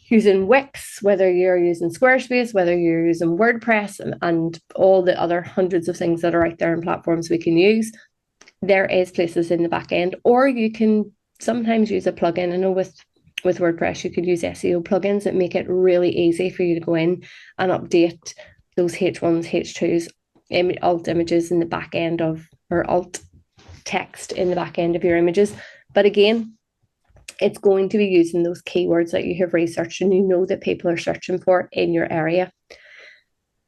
using Wix, whether you're using Squarespace, whether you're using WordPress, and all the other hundreds of things that are out there and platforms we can use, there is places in the back end, or you can sometimes use a plugin. I know with WordPress, you could use SEO plugins that make it really easy for you to go in and update those H1s, H2s, alt images in the back end of, or alt text in the back end of your images. But again, it's going to be using those keywords that you have researched and you know that people are searching for in your area.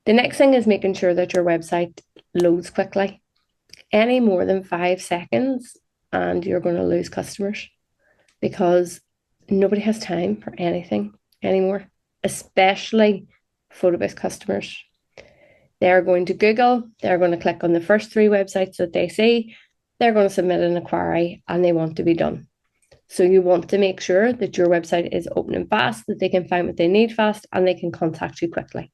The next thing is making sure that your website loads quickly. Any more than 5 seconds and you're going to lose customers, because nobody has time for anything anymore, especially photo booth customers. They're going to Google, they're going to click on the first 3 websites that they see, they're going to submit an inquiry, and they want to be done. So you want to make sure that your website is open and fast, that they can find what they need fast, and they can contact you quickly.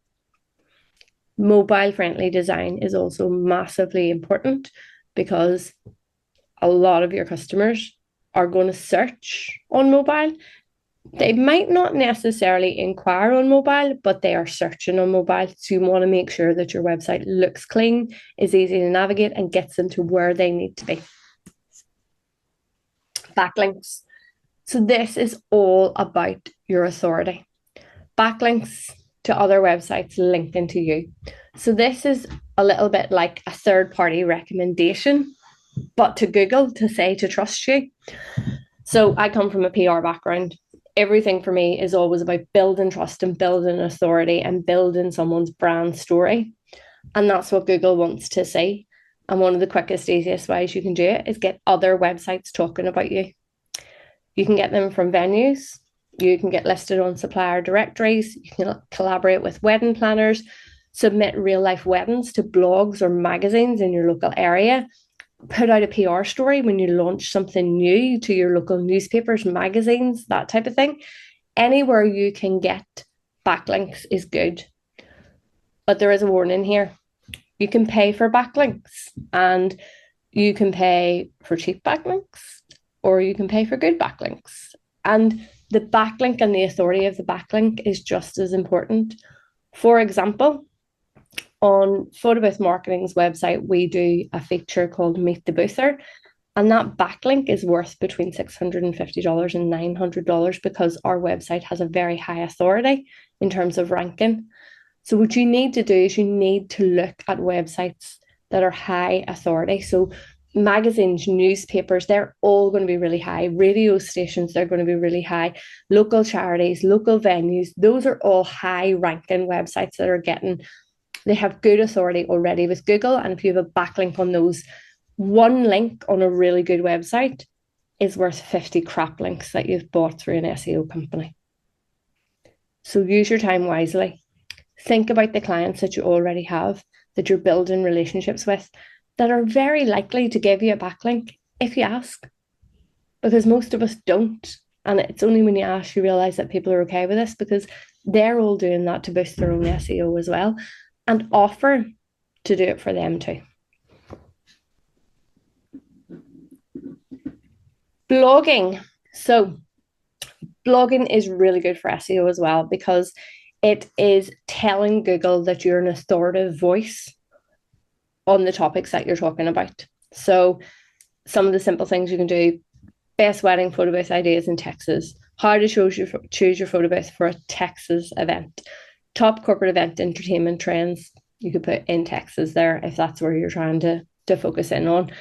Mobile friendly design is also massively important because a lot of your customers are going to search on mobile. They might not necessarily inquire on mobile, but they are searching on mobile. So you want to make sure that your website looks clean, is easy to navigate, and gets them to where they need to be. Backlinks. So this is all about your authority. Backlinks to other websites linking to you. So this is a little bit like a third-party recommendation, but to Google to say to trust you. So I come from a PR background. Everything for me is always about building trust and building authority and building someone's brand story. And that's what Google wants to see. And one of the quickest, easiest ways you can do it is get other websites talking about you. You can get them from venues. You can get listed on supplier directories. You can collaborate with wedding planners, submit real life weddings to blogs or magazines in your local area, put out a PR story when you launch something new to your local newspapers, magazines, that type of thing. Anywhere you can get backlinks is good. But there is a warning here. You can pay for backlinks, and you can pay for cheap backlinks, or you can pay for good backlinks. And the backlink and the authority of the backlink is just as important. For example, on Photobooth Marketing's website, we do a feature called Meet the Boother, and that backlink is worth between $650 and $900 because our website has a very high authority in terms of ranking. So what you need to do is you need to look at websites that are high authority. So magazines, newspapers, they're all going to be really high. Radio stations, they're going to be really high. Local charities, local venues, those are all high ranking websites that are getting, they have good authority already with Google. And if you have a backlink on those, one link on a really good website is worth 50 crap links that you've bought through an SEO company. So use your time wisely. Think about the clients that you already have, that you're building relationships with, that are very likely to give you a backlink if you ask. Because most of us don't. And it's only when you ask you realise that people are okay with this, because they're all doing that to boost their own SEO as well, and offer to do it for them too. Blogging. So blogging is really good for SEO as well, because it is telling Google that you're an authoritative voice on the topics that you're talking about. So some of the simple things you can do: best wedding photo booth ideas in Texas, how to choose your photo booth for a Texas event, top corporate event entertainment trends. You could put in Texas there if that's where you're trying to focus in on.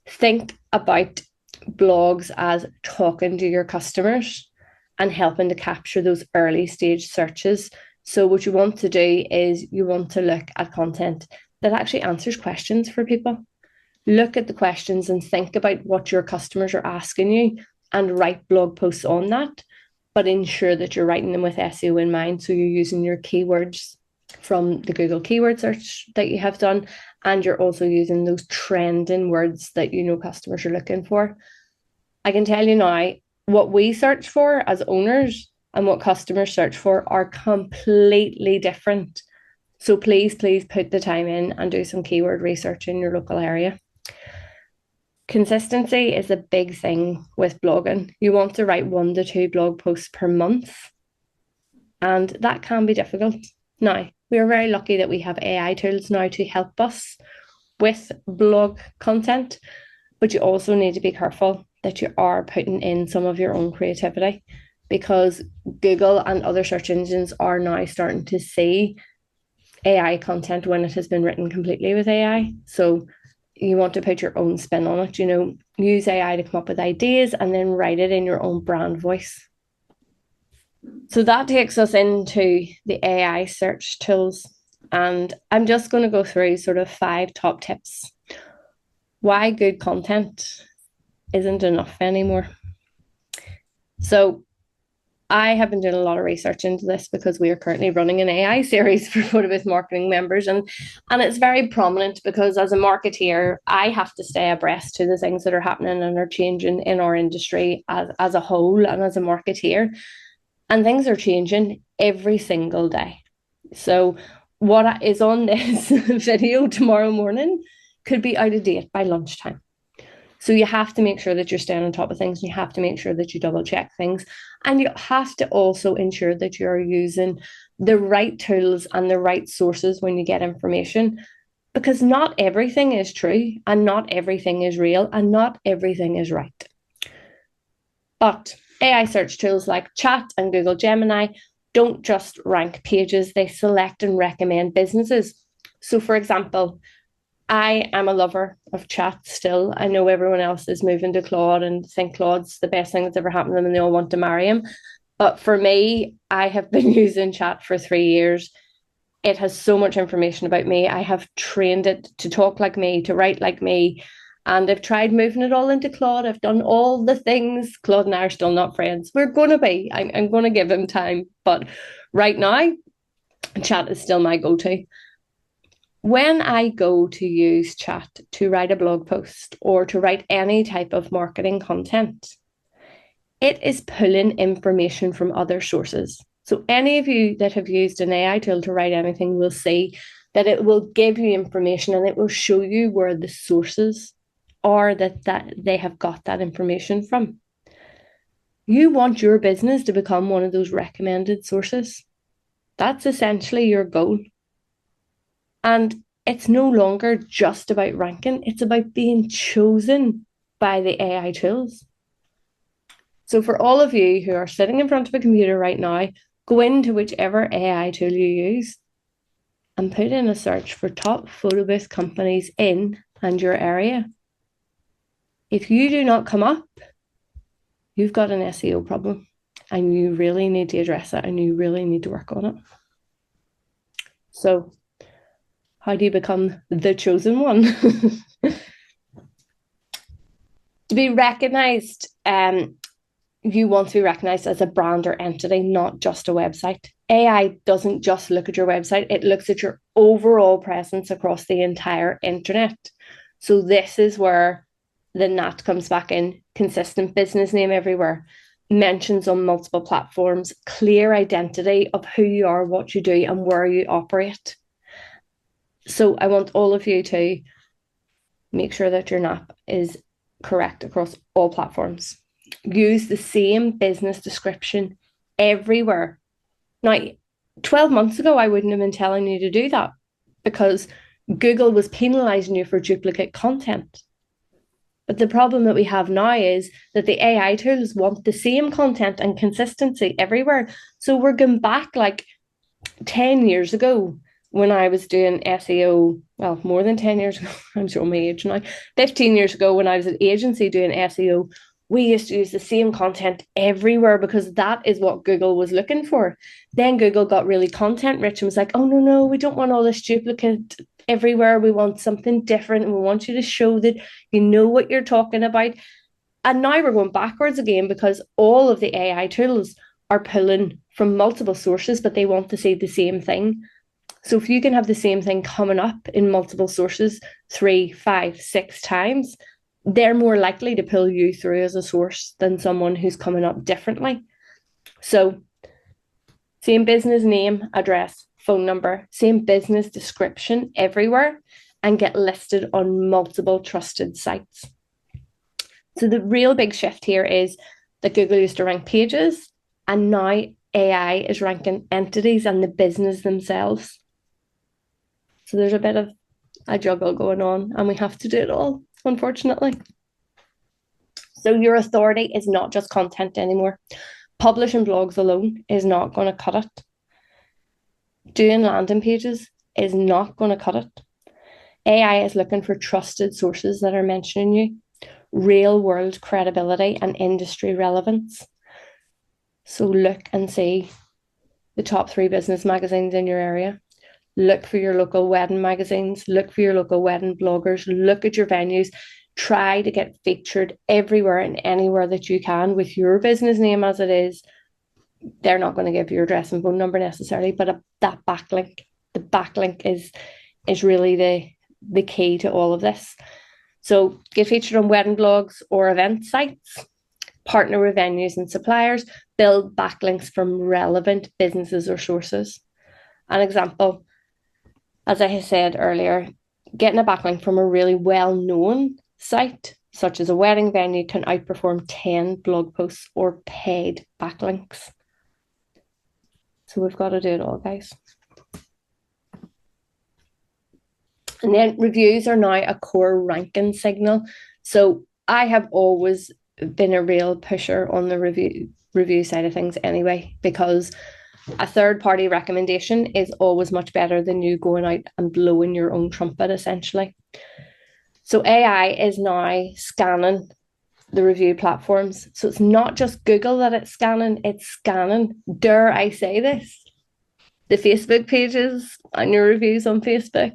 Think about blogs as talking to your customers and helping to capture those early stage searches. So what you want to do is you want to look at content that actually answers questions for people. Look at the questions and think about what your customers are asking you and write blog posts on that, but ensure that you're writing them with SEO in mind. So you're using your keywords from the Google keyword search that you have done, and you're also using those trending words that you know customers are looking for. I can tell you now, what we search for as owners and what customers search for are completely different. So please put the time in and do some keyword research in your local area. Consistency is a big thing with blogging. You want to write 1 to 2 blog posts per month, and that can be difficult. Now, we are very lucky that we have AI tools now to help us with blog content, but you also need to be careful that you are putting in some of your own creativity, because Google and other search engines are now starting to see AI content when it has been written completely with AI. So you want to put your own spin on it, use AI to come up with ideas and then write it in your own brand voice. So that takes us into the AI search tools. And I'm just going to go through sort of 5 top tips why good content isn't enough anymore. So I have been doing a lot of research into this because we are currently running an AI series for Photobooth Marketing members, and it's very prominent because as a marketeer, I have to stay abreast to the things that are happening and are changing in our industry as a whole and as a marketeer, and things are changing every single day. So what is on this video tomorrow morning could be out of date by lunchtime. So you have to make sure that you're staying on top of things. You have to make sure that you double check things. And you have to also ensure that you're using the right tools and the right sources when you get information, because not everything is true and not everything is real and not everything is right. But AI search tools like Chat and Google Gemini don't just rank pages, they select and recommend businesses. So for example, I am a lover of Chat still. I know everyone else is moving to Claude and think Claude's the best thing that's ever happened to them and they all want to marry him. But for me, I have been using Chat for 3 years. It has so much information about me. I have trained it to talk like me, to write like me. And I've tried moving it all into Claude. I've done all the things. Claude and I are still not friends. We're going to be. I'm going to give him time. But right now, Chat is still my go-to. When I go to use Chat to write a blog post or to write any type of marketing content, it is pulling information from other sources. So any of you that have used an AI tool to write anything will see that it will give you information and it will show you where the sources are that they have got that information from. You want your business to become one of those recommended sources. That's essentially your goal. And it's no longer just about ranking, it's about being chosen by the AI tools. So for all of you who are sitting in front of a computer right now, go into whichever AI tool you use and put in a search for top photo booth companies in and your area. If you do not come up, you've got an SEO problem and you really need to address it and you really need to work on it. So how do you become the chosen one? To be recognized, you want to be recognized as a brand or entity, not just a website. AI doesn't just look at your website, it looks at your overall presence across the entire internet. So this is where the NAT comes back in. Consistent business name everywhere, mentions on multiple platforms, clear identity of who you are, what you do, and where you operate. So I want all of you to make sure that your NAP is correct across all platforms. Use the same business description everywhere. Now, 12 months ago, I wouldn't have been telling you to do that because Google was penalizing you for duplicate content. But the problem that we have now is that the AI tools want the same content and consistency everywhere. So we're going back like 10 years ago when I was doing SEO, well, more than 10 years ago, I'm showing my age now, 15 years ago when I was at agency doing SEO, we used to use the same content everywhere because that is what Google was looking for. Then Google got really content rich and was like, oh, no, we don't want all this duplicate everywhere. We want something different. And we want you to show that you know what you're talking about. And now we're going backwards again because all of the AI tools are pulling from multiple sources, but they want to see the same thing. So if you can have the same thing coming up in multiple sources 3, 5, 6 times, they're more likely to pull you through as a source than someone who's coming up differently. So same business name, address, phone number, same business description everywhere, and get listed on multiple trusted sites. So the real big shift here is that Google used to rank pages, and now AI is ranking entities and the business themselves. So there's a bit of a juggle going on, and we have to do it all, unfortunately. So your authority is not just content anymore. Publishing blogs alone is not going to cut it. Doing landing pages is not going to cut it. AI is looking for trusted sources that are mentioning you, real world credibility and industry relevance. So look and see the top 3 business magazines in your area. Look for your local wedding magazines, look for your local wedding bloggers, look at your venues, try to get featured everywhere and anywhere that you can with your business name as it is. They're not going to give your address and phone number necessarily, but that backlink, the backlink is really the key to all of this. So get featured on wedding blogs or event sites, partner with venues and suppliers, build backlinks from relevant businesses or sources. An example, as I said earlier, getting a backlink from a really well-known site, such as a wedding venue, can outperform 10 blog posts or paid backlinks. So we've got to do it all, guys. And then reviews are now a core ranking signal. So I have always been a real pusher on the review side of things anyway, because a third-party recommendation is always much better than you going out and blowing your own trumpet, essentially. So AI is now scanning the review platforms. So it's not just Google that it's scanning, dare I say this, the Facebook pages and your reviews on Facebook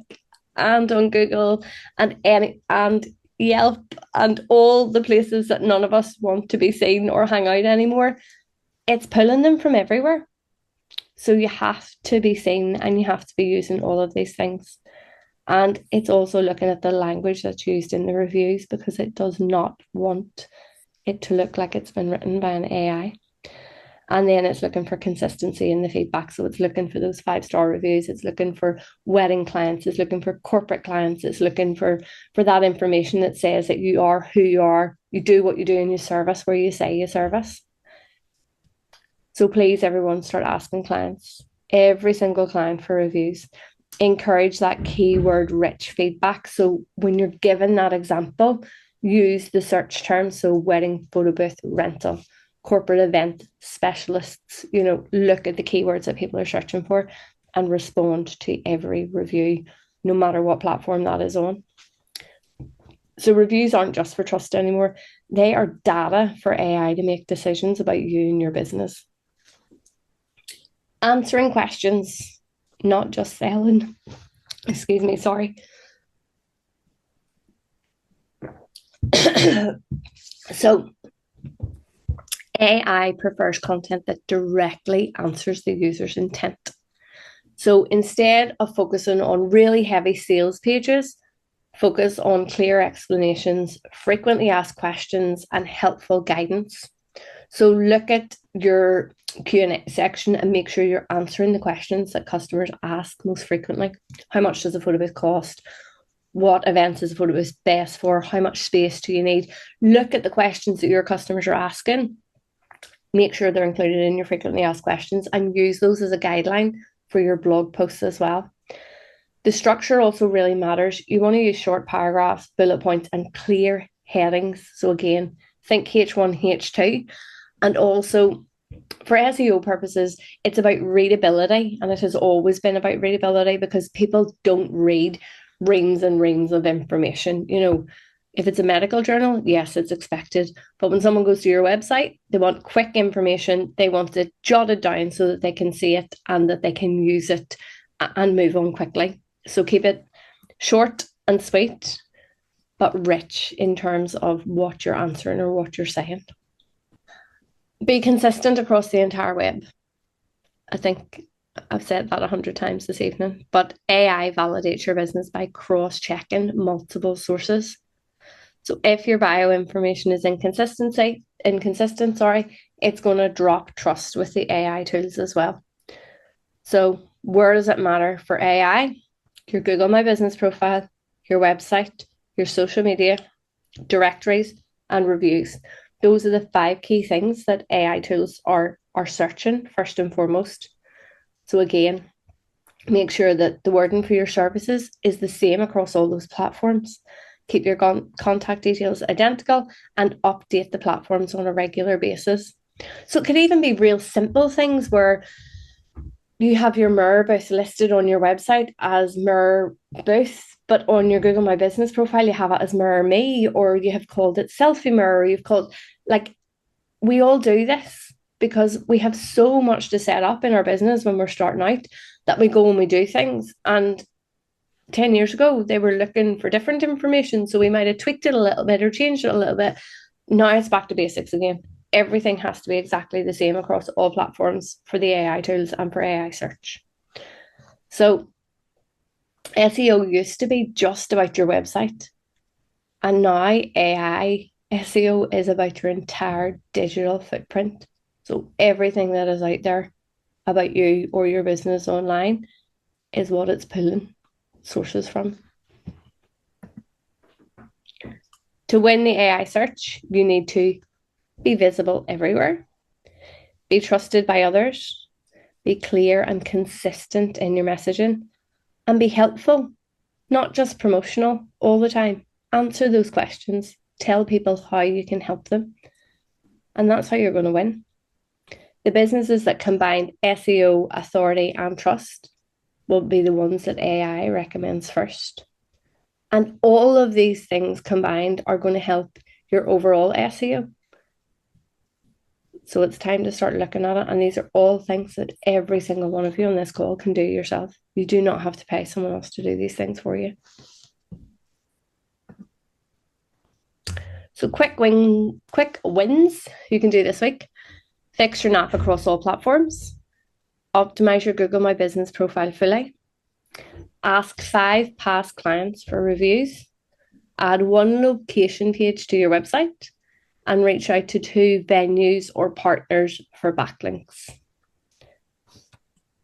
and on Google and Yelp and all the places that none of us want to be seen or hang out anymore. It's pulling them from everywhere. So you have to be seen and you have to be using all of these things. And it's also looking at the language that's used in the reviews, because it does not want it to look like it's been written by an AI. And then it's looking for consistency in the feedback. So it's looking for those 5-star reviews. It's looking for wedding clients. It's looking for corporate clients. It's looking for that information that says that you are who you are. You do what you do and you service where you say you service. So please, everyone, start asking clients, every single client, for reviews. Encourage that keyword-rich feedback. So when you're given that example, use the search terms. So wedding, photo booth, rental, corporate event, specialists, look at the keywords that people are searching for and respond to every review, no matter what platform that is on. So reviews aren't just for trust anymore. They are data for AI to make decisions about you and your business. Answering questions, not just selling. Excuse me, sorry. So AI prefers content that directly answers the user's intent. So instead of focusing on really heavy sales pages, focus on clear explanations, frequently asked questions, and helpful guidance. So look at your Q&A section and make sure you're answering the questions that customers ask most frequently. How much does a photo booth cost? What events is a photo booth best for? How much space do you need? Look at the questions that your customers are asking. Make sure they're included in your frequently asked questions and use those as a guideline for your blog posts as well. The structure also really matters. You want to use short paragraphs, bullet points, and clear headings. So again, think H1, H2. And also, for SEO purposes, it's about readability, and it has always been about readability, because people don't read reams and reams of information. If it's a medical journal, yes, it's expected. But when someone goes to your website, they want quick information. They want it jotted down so that they can see it and that they can use it and move on quickly. So keep it short and sweet, but rich in terms of what you're answering or what you're saying. Be consistent across the entire web. I think I've said that 100 times this evening, but AI validates your business by cross-checking multiple sources. So if your bio information is inconsistent, it's going to drop trust with the AI tools as well. So where does it matter for AI? Your Google My Business profile, your website, your social media, directories, and reviews. Those are the 5 key things that AI tools are searching first and foremost. So again, make sure that the wording for your services is the same across all those platforms. Keep your contact details identical and update the platforms on a regular basis. So it could even be real simple things where you have your mirror booth listed on your website as mirror booth, but on your Google My Business profile, you have it as Mirror Me, or you have called it Selfie Mirror, you've called, we all do this because we have so much to set up in our business when we're starting out that we go and we do things. And 10 years ago, they were looking for different information. So we might have tweaked it a little bit or changed it a little bit. Now it's back to basics again. Everything has to be exactly the same across all platforms for the AI tools and for AI search. So SEO used to be just about your website, and now AI SEO is about your entire digital footprint. So everything that is out there about you or your business online is what it's pulling. sources from. To win the AI search, you need to be visible everywhere, be trusted by others, be clear and consistent in your messaging, and be helpful, not just promotional all the time. Answer those questions, tell people how you can help them, and that's how you're going to win. The businesses that combine SEO, authority, and trust will be the ones that AI recommends first. And all of these things combined are going to help your overall SEO. So it's time to start looking at it. And these are all things that every single one of you on this call can do yourself. You do not have to pay someone else to do these things for you. So quick wins you can do this week. Fix your NAP across all platforms. Optimize your Google My Business profile fully. Ask 5 past clients for reviews. Add 1 location page to your website. And reach out to 2 venues or partners for backlinks.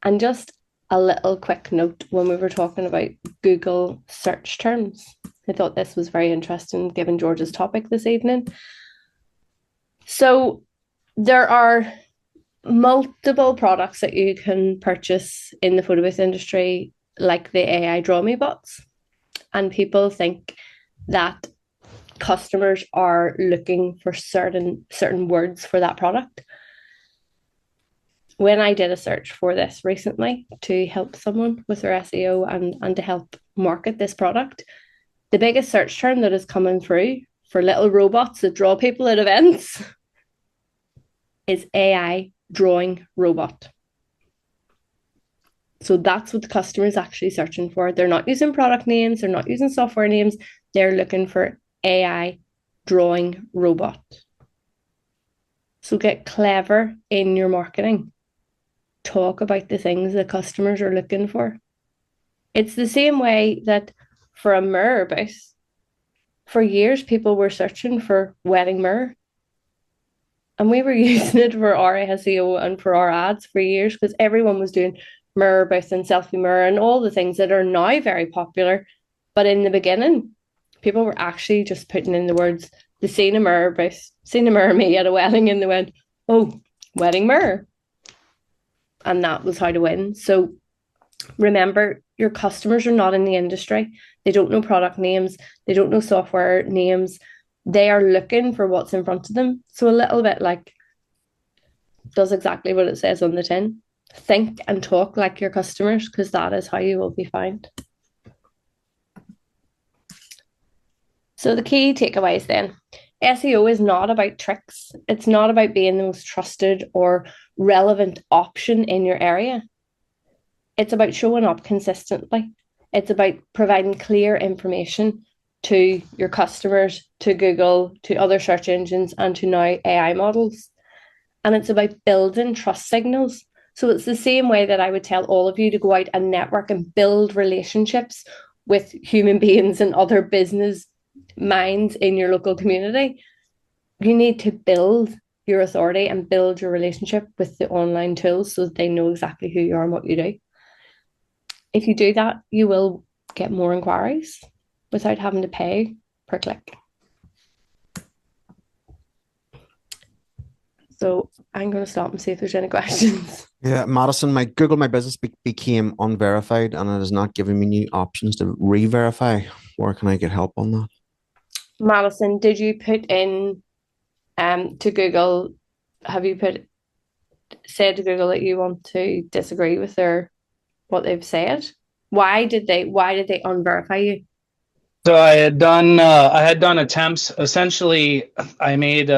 And just a little quick note when we were talking about Google search terms. I thought this was very interesting given George's topic this evening. So there are multiple products that you can purchase in the photo booth industry, like the AI Draw Me bots. And people think that customers are looking for certain words for that product. When I did a search for this recently to help someone with their SEO and to help market this product, the biggest search term that is coming through for little robots that draw people at events is AI drawing robot. So that's what the customer is actually searching for. They're not using product names, they're not using software names, they're looking for AI drawing robot. So get clever in your marketing. Talk about the things that customers are looking for. It's the same way that for a mirror booth, for years people were searching for wedding mirror. And we were using it for our SEO and for our ads for years because everyone was doing mirror booth and selfie mirror and all the things that are now very popular. But in the beginning, people were actually just putting in the words, they seen a mirror booth, seen a mirror me at a wedding, and they went, oh, wedding mirror. And that was how to win. So remember, your customers are not in the industry. They don't know product names. They don't know software names. They are looking for what's in front of them. So a little bit like, does exactly what it says on the tin. Think and talk like your customers, because that is how you will be found. So the key takeaways then. SEO is not about tricks. It's not about being the most trusted or relevant option in your area. It's about showing up consistently. It's about providing clear information to your customers, to Google, to other search engines, and to now AI models. And it's about building trust signals. So it's the same way that I would tell all of you to go out and network and build relationships with human beings and other business minds in your local community. You need to build your authority and build your relationship with the online tools so that they know exactly who you are and what you do. If you do that, you will get more inquiries without having to pay per click. So I'm going to stop and see if there's any questions. Yeah, Madison, my Google My Business became unverified and it is not giving me new options to re-verify. Where can I get help on that? Madison, did you put in to Google, have you said to Google that you want to disagree with what they've said? Why did they unverify you? So I had done attempts. Essentially, I made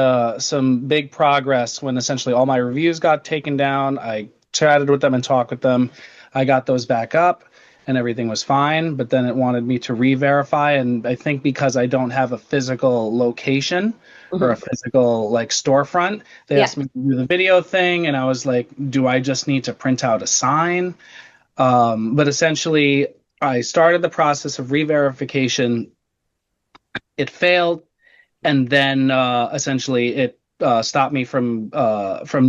some big progress when essentially all my reviews got taken down. I chatted with them and talked with them. I got those back up and everything was fine, but then it wanted me to re-verify. And I think because I don't have a physical location or a physical like storefront, they asked me to do the video thing. And I was like, do I just need to print out a sign? But essentially, I started the process of re-verification. It failed, and then essentially stopped me from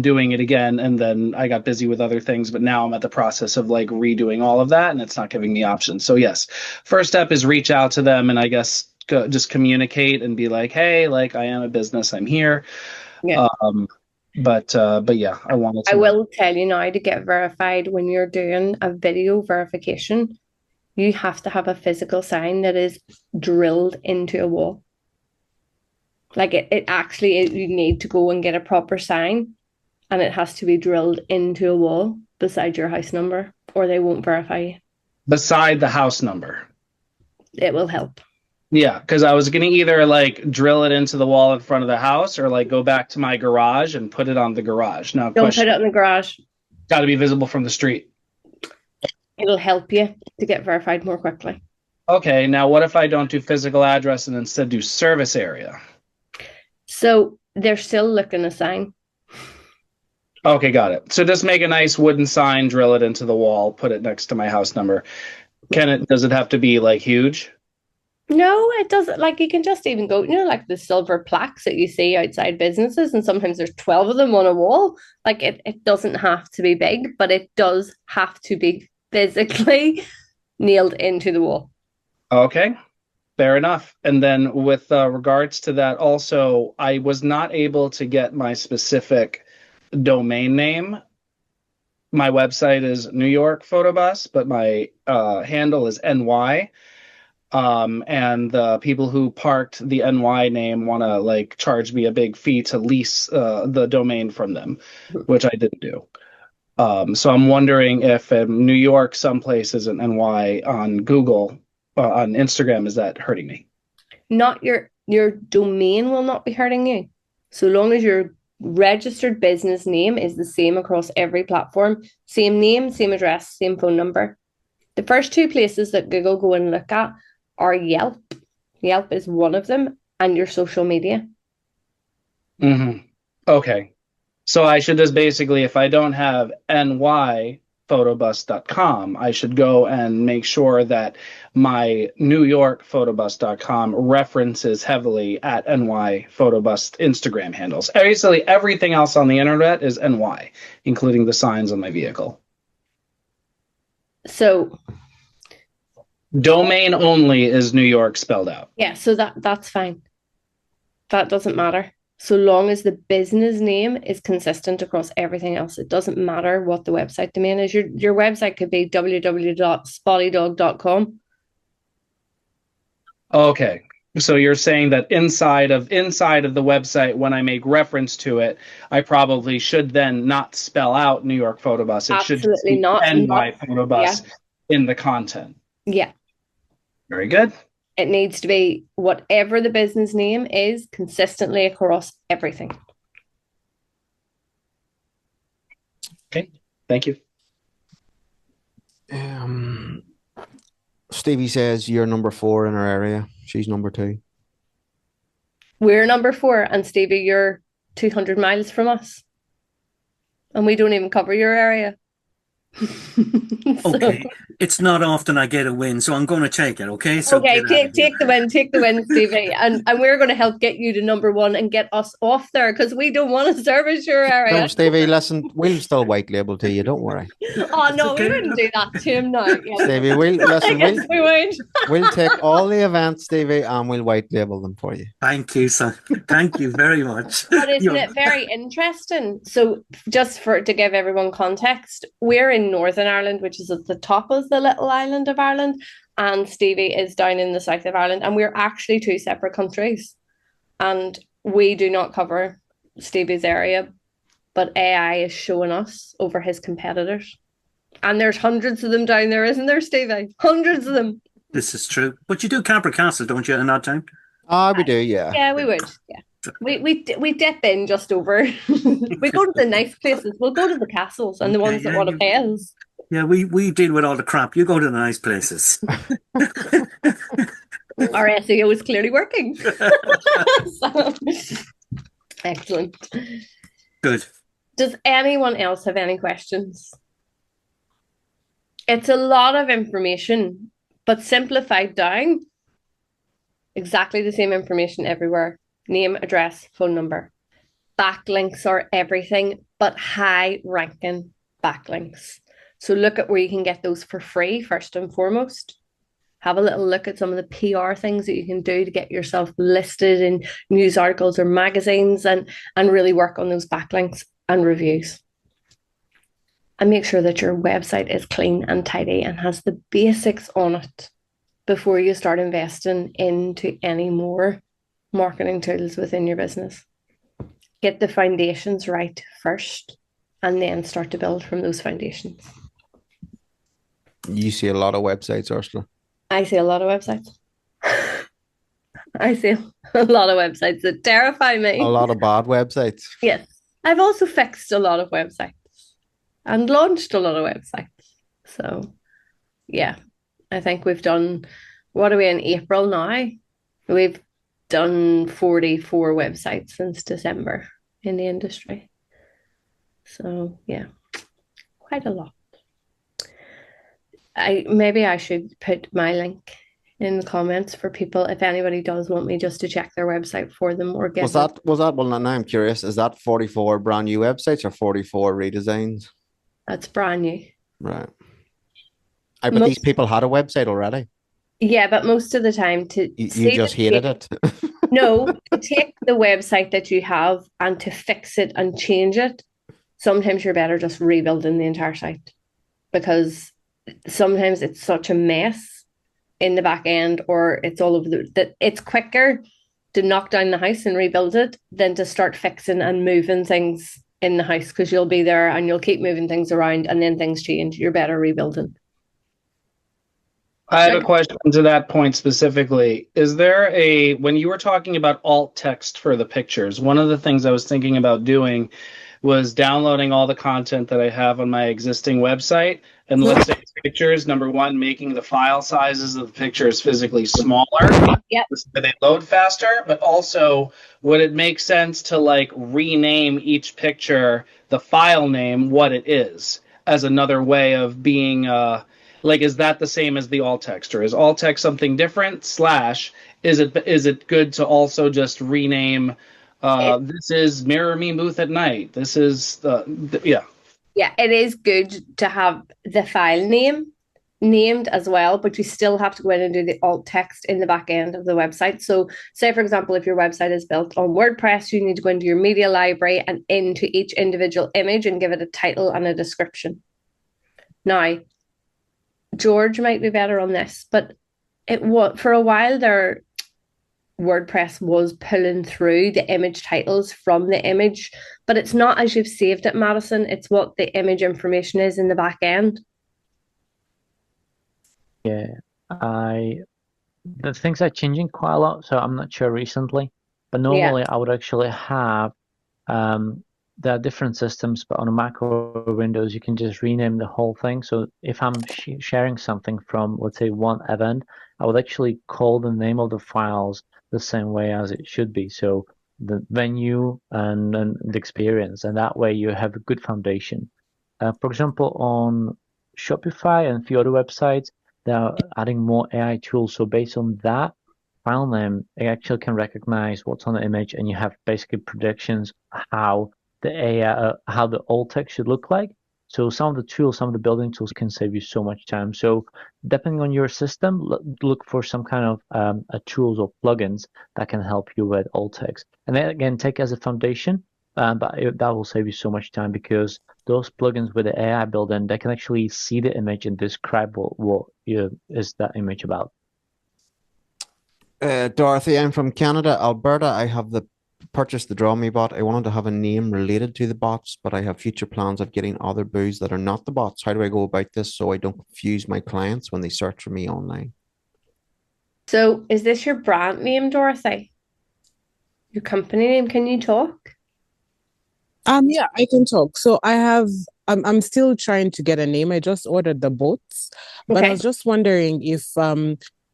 doing it again, and then I got busy with other things. But now I'm at the process of like redoing all of that, and it's not giving me options. So yes, first step is reach out to them, and I guess just communicate and be like, hey, like I am a business, I'm here. Yeah. But yeah, I wanted to. I will tell you now, to get verified when you're doing a video verification, you have to have a physical sign that is drilled into a wall. Like it actually, you need to go and get a proper sign, and it has to be drilled into a wall beside your house number, or they won't verify you. Beside the house number. It will help. Yeah, because I was going to either like drill it into the wall in front of the house, or like go back to my garage and put it on the garage. Now, Don't put it in the garage. Got to be visible from the street. It'll help you to get verified more quickly. Okay, now what if I don't do physical address and instead do service area? So they're still looking a sign. Okay, got it. So just make a nice wooden sign, drill it into the wall, put it next to my house number. Does it have to be like huge? No, it doesn't. Like you can just even go, like the silver plaques that you see outside businesses, and sometimes there's 12 of them on a wall. Like it doesn't have to be big, but it does have to be physically nailed into the wall. Okay, fair enough. And then with regards to that, also, I was not able to get my specific domain name. My website is New York Photobus, but my handle is NY. And the people who parked the NY name want to like charge me a big fee to lease the domain from them, which I didn't do. So I'm wondering if New York someplace isn't NY on Google, on Instagram, is that hurting me? Not your domain will not be hurting you, so long as your registered business name is the same across every platform, same name, same address, same phone number. The first two places that Google go and look at are Yelp. Yelp is one of them, and your social media. Mm-hmm. Okay. So I should just basically, if I don't have nyphotobus.com, I should go and make sure that my newyorkphotobus.com references heavily at nyphotobus Instagram handles. Basically, everything else on the internet is NY, including the signs on my vehicle. So domain only is New York spelled out. Yeah, so that's fine. That doesn't matter. So long as the business name is consistent across everything else, it doesn't matter what the website domain is. Your website could be www.spottydog.com. Okay. So you're saying that inside of the website, when I make reference to it, I probably should then not spell out New York Photobus. It Absolutely should be not. NY Photobus in the content. Yeah. Very good. It needs to be whatever the business name is consistently across everything. Okay. Thank you. Stevie says you're number 4 in our area. She's number 2. We're number 4, and Stevie, you're 200 miles from us. And we don't even cover your area. Okay, it's not often I get a win, so I'm going to take it. Okay, so okay, take the win, Stevie, and we're going to help get you to number 1 and get us off there because we don't want to service your area. No, Stevie, listen, we'll still white label to you. Don't worry. Oh no, okay. We wouldn't do that to him now. Yeah. Stevie, we'll take all the events, Stevie, and we'll white label them for you. Thank you, sir. Thank you very much. But isn't it very interesting? So, just to give everyone context, we're in Northern Ireland, which is at the top of the little island of Ireland, and Stevie is down in the south of Ireland, and we're actually 2 separate countries, and we do not cover Stevie's area, but AI is showing us over his competitors, and there's hundreds of them down there, isn't there, Stevie? Hundreds of them. This is true, but you do Capra Castle, don't you, in that time? We do, yeah. Yeah, we would, yeah. We dip in just over. We go to the nice places. We'll go to the castles and the ones that want to pay us. Yeah, we deal with all the crap. You go to the nice places. Our SEO is clearly working. So, excellent. Good. Does anyone else have any questions? It's a lot of information, but simplified down. Exactly the same information everywhere. Name, address, phone number. backlinks are everything, but high ranking backlinks. So look at where you can get those for free first and foremost. Have a little look at some of the PR things that you can do to get yourself listed in news articles or magazines, and really work on those backlinks and reviews. And make sure that your website is clean and tidy and has the basics on it before you start investing into any more marketing tools within your business. Get the foundations right first, and then start to build from those foundations. You see a lot of websites, Ursula. I see a lot of websites. I see a lot of websites that terrify me. A lot of bad websites. Yes. I've also fixed a lot of websites and launched a lot of websites. So, yeah, I think we've done, what are we in April now? We've done 44 websites since December in the industry. So, yeah, quite a lot. Maybe I should put my link in the comments for people if anybody does want me just to check their website for them or get Was that well, now I'm curious, is that 44 brand new websites or 44 redesigns? That's brand new. Right. But these people had a website already. Yeah, but most of the time you just hated it. No, to take the website that you have and to fix it and change it, sometimes you're better just rebuilding the entire site, because sometimes it's such a mess in the back end, or it's all over that it's quicker to knock down the house and rebuild it than to start fixing and moving things in the house, because you'll be there and you'll keep moving things around and then things change. You're better rebuilding. I have a question to that point specifically. Is there when you were talking about alt text for the pictures, one of the things I was thinking about doing was downloading all the content that I have on my existing website, and let's say pictures, number one, making the file sizes of the pictures physically smaller. Yep. So they load faster, but also would it make sense to like rename each picture, the file name, what it is, as another way of being like, is that the same as the alt text, or is alt text something different? / is it good to also just rename this is Mirror Me Booth at Night. This is yeah. Yeah, it is good to have the file name named as well, but you still have to go in and do the alt text in the back end of the website. So say, for example, if your website is built on WordPress, you need to go into your media library and into each individual image and give it a title and a description. Now, George might be better on this, but for a while there, WordPress was pulling through the image titles from the image, but it's not as you've saved it, Madison. It's what the image information is in the back end. Yeah, the things are changing quite a lot, so I'm not sure recently. But normally I would actually have there are different systems, but on a Mac or Windows, you can just rename the whole thing. So if I'm sharing something from, let's say, one event, I would actually call the name of the files the same way as it should be. So the venue and the experience, and that way you have a good foundation. For example, on Shopify and a few other websites, they're adding more AI tools. So based on that file name, it actually can recognize what's on the image, and you have basically predictions how the AI, how the alt text should look like. So some of the tools, some of the building tools can save you so much time. So depending on your system, look for some kind of tools or plugins that can help you with alt text. And then again, take as a foundation, but that will save you so much time, because those plugins with the AI built-in, they can actually see the image and describe what is that image about. Dorothy, I'm from Canada, Alberta. I have purchased the Draw Me bot. I wanted to have a name related to the bots, but I have future plans of getting other boos that are not the bots. How do I go about this so I don't confuse my clients when they search for me online? So is this your brand name, Dorothy? Your company name? Can you talk? Yeah, I can talk. So I'm still trying to get a name. I just ordered the bots, but I was just wondering if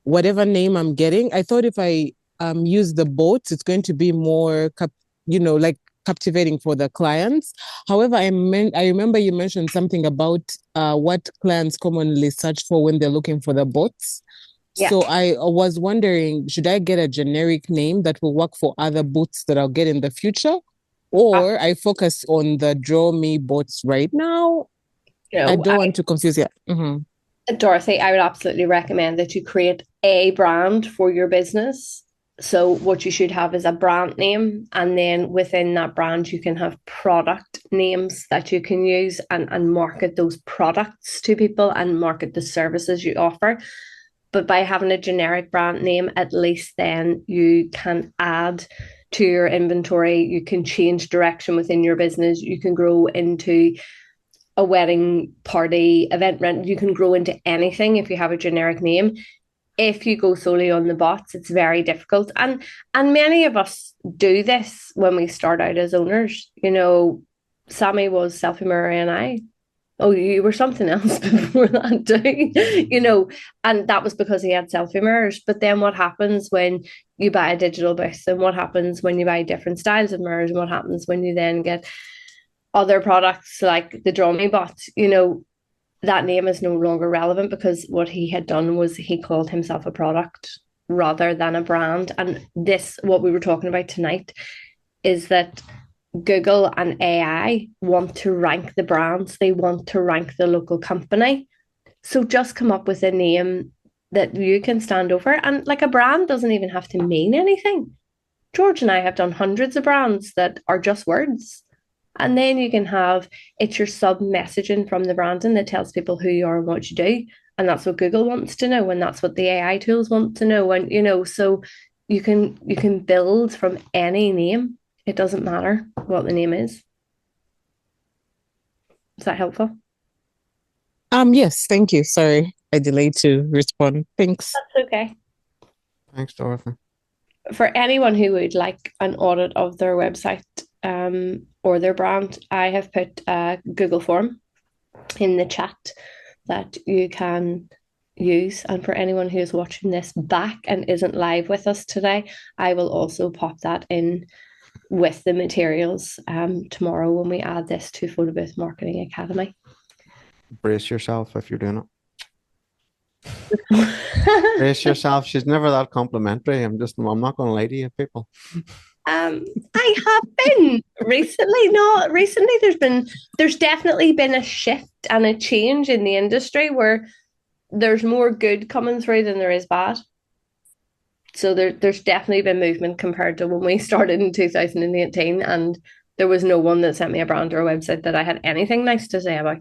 whatever name I'm getting, I thought if I use the bots, it's going to be more, like captivating for the clients. However, I remember you mentioned something about what clients commonly search for when they're looking for the bots. Yeah. So I was wondering, should I get a generic name that will work for other bots that I'll get in the future? or I focus on the Draw Me bots right now. I don't want to confuse it. Dorothy, I would absolutely recommend that you create a brand for your business. So what you should have is a brand name, and then within that brand you can have product names that you can use and market those products to people and market the services you offer. But by having a generic brand name, at least then you can add to your inventory, you can change direction within your business, you can grow into a wedding party, event rent, you can grow into anything if you have a generic name. If you go solely on the bots, it's very difficult. And many of us do this when we start out as owners. You know, Sammy was Selfie Murray and I. Oh, you were something else before that too, you know, and that was because he had selfie mirrors. But then what happens when you buy a digital booth, and what happens when you buy different styles of mirrors, and what happens when you then get other products like the Draw Me bot, you know, that name is no longer relevant because what he had done was he called himself a product rather than a brand. And this, what we were talking about tonight, is that Google and AI want to rank the brands, they want to rank the local company. So just come up with a name that you can stand over. And like, a brand doesn't even have to mean anything. George and I have done hundreds of brands that are just words. And then you can have, it's your sub messaging from the branding that tells people who you are and what you do. And that's what Google wants to know. And that's what the AI tools want to know. And, you know, so you can build from any name. It doesn't matter what the name is. Is that helpful? Yes, thank you. Sorry, I delayed to respond. Thanks. That's okay. Thanks, Dorothy. For anyone who would like an audit of their website or their brand, I have put a Google form in the chat that you can use. And for anyone who is watching this back and isn't live with us today, I will also pop that in with the materials tomorrow when we add this to Photo Booth Marketing Academy. Brace yourself if you're doing it. Brace yourself. She's never that complimentary. I'm not going to lie to you, people. I have been recently. Not recently. There's definitely been a shift and a change in the industry where there's more good coming through than there is bad. So there's definitely been movement compared to when we started in 2018, and there was no one that sent me a brand or a website that I had anything nice to say about.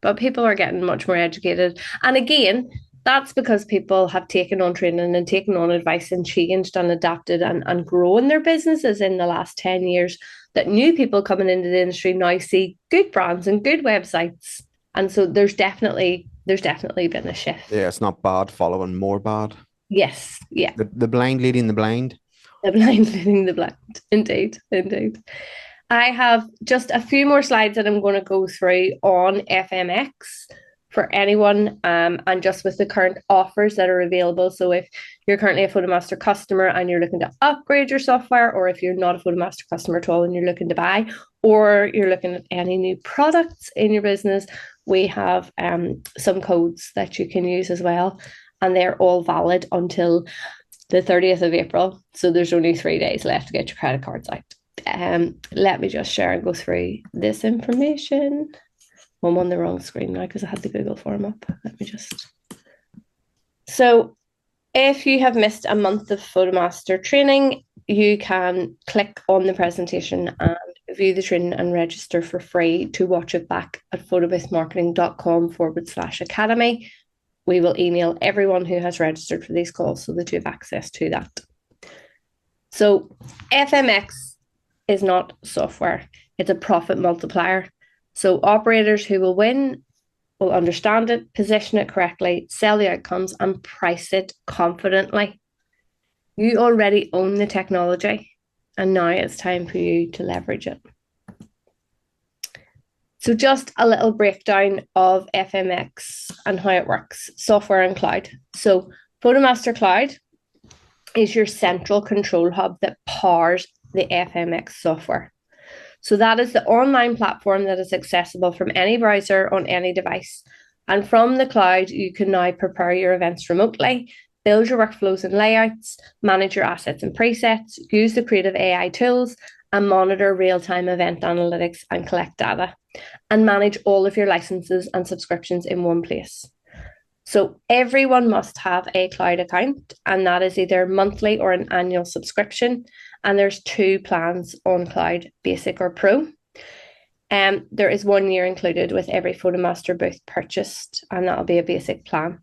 But people are getting much more educated. And again, that's because people have taken on training and taken on advice and changed and adapted and grown their businesses in the last 10 years, that new people coming into the industry now see good brands and good websites. And so there's definitely been a shift. Yeah, it's not bad following more bad. Yes, yeah. The blind leading the blind. The blind leading the blind. Indeed, indeed. I have just a few more slides that I'm going to go through on FMX for anyone, and just with the current offers that are available. So if you're currently a PhotoMaster customer and you're looking to upgrade your software, or if you're not a PhotoMaster customer at all and you're looking to buy, or you're looking at any new products in your business, we have some codes that you can use as well. And they're all valid until the 30th of April. So there's only 3 days left to get your credit cards out. Let me just share and go through this information. I'm on the wrong screen now because I had the Google form up. Let me just. So if you have missed a month of PhotoMaster training, you can click on the presentation and view the training and register for free to watch it back at photoboothmarketing.com/academy. We will email everyone who has registered for these calls so that you have access to that. So FMX is not software. It's a profit multiplier. So operators who will win will understand it, position it correctly, sell the outcomes, and price it confidently. You already own the technology, and now it's time for you to leverage it. So just a little breakdown of FMX and how it works, software and cloud. So PhotoMaster Cloud is your central control hub that powers the FMX software. So that is the online platform that is accessible from any browser on any device. And from the cloud, you can now prepare your events remotely, build your workflows and layouts, manage your assets and presets, use the creative AI tools, and monitor real-time event analytics and collect data, and manage all of your licenses and subscriptions in one place. So everyone must have a cloud account, and that is either monthly or an annual subscription. And there's 2 plans on cloud, Basic or Pro. There is 1 year included with every PhotoMaster booth purchased, and that'll be a basic plan.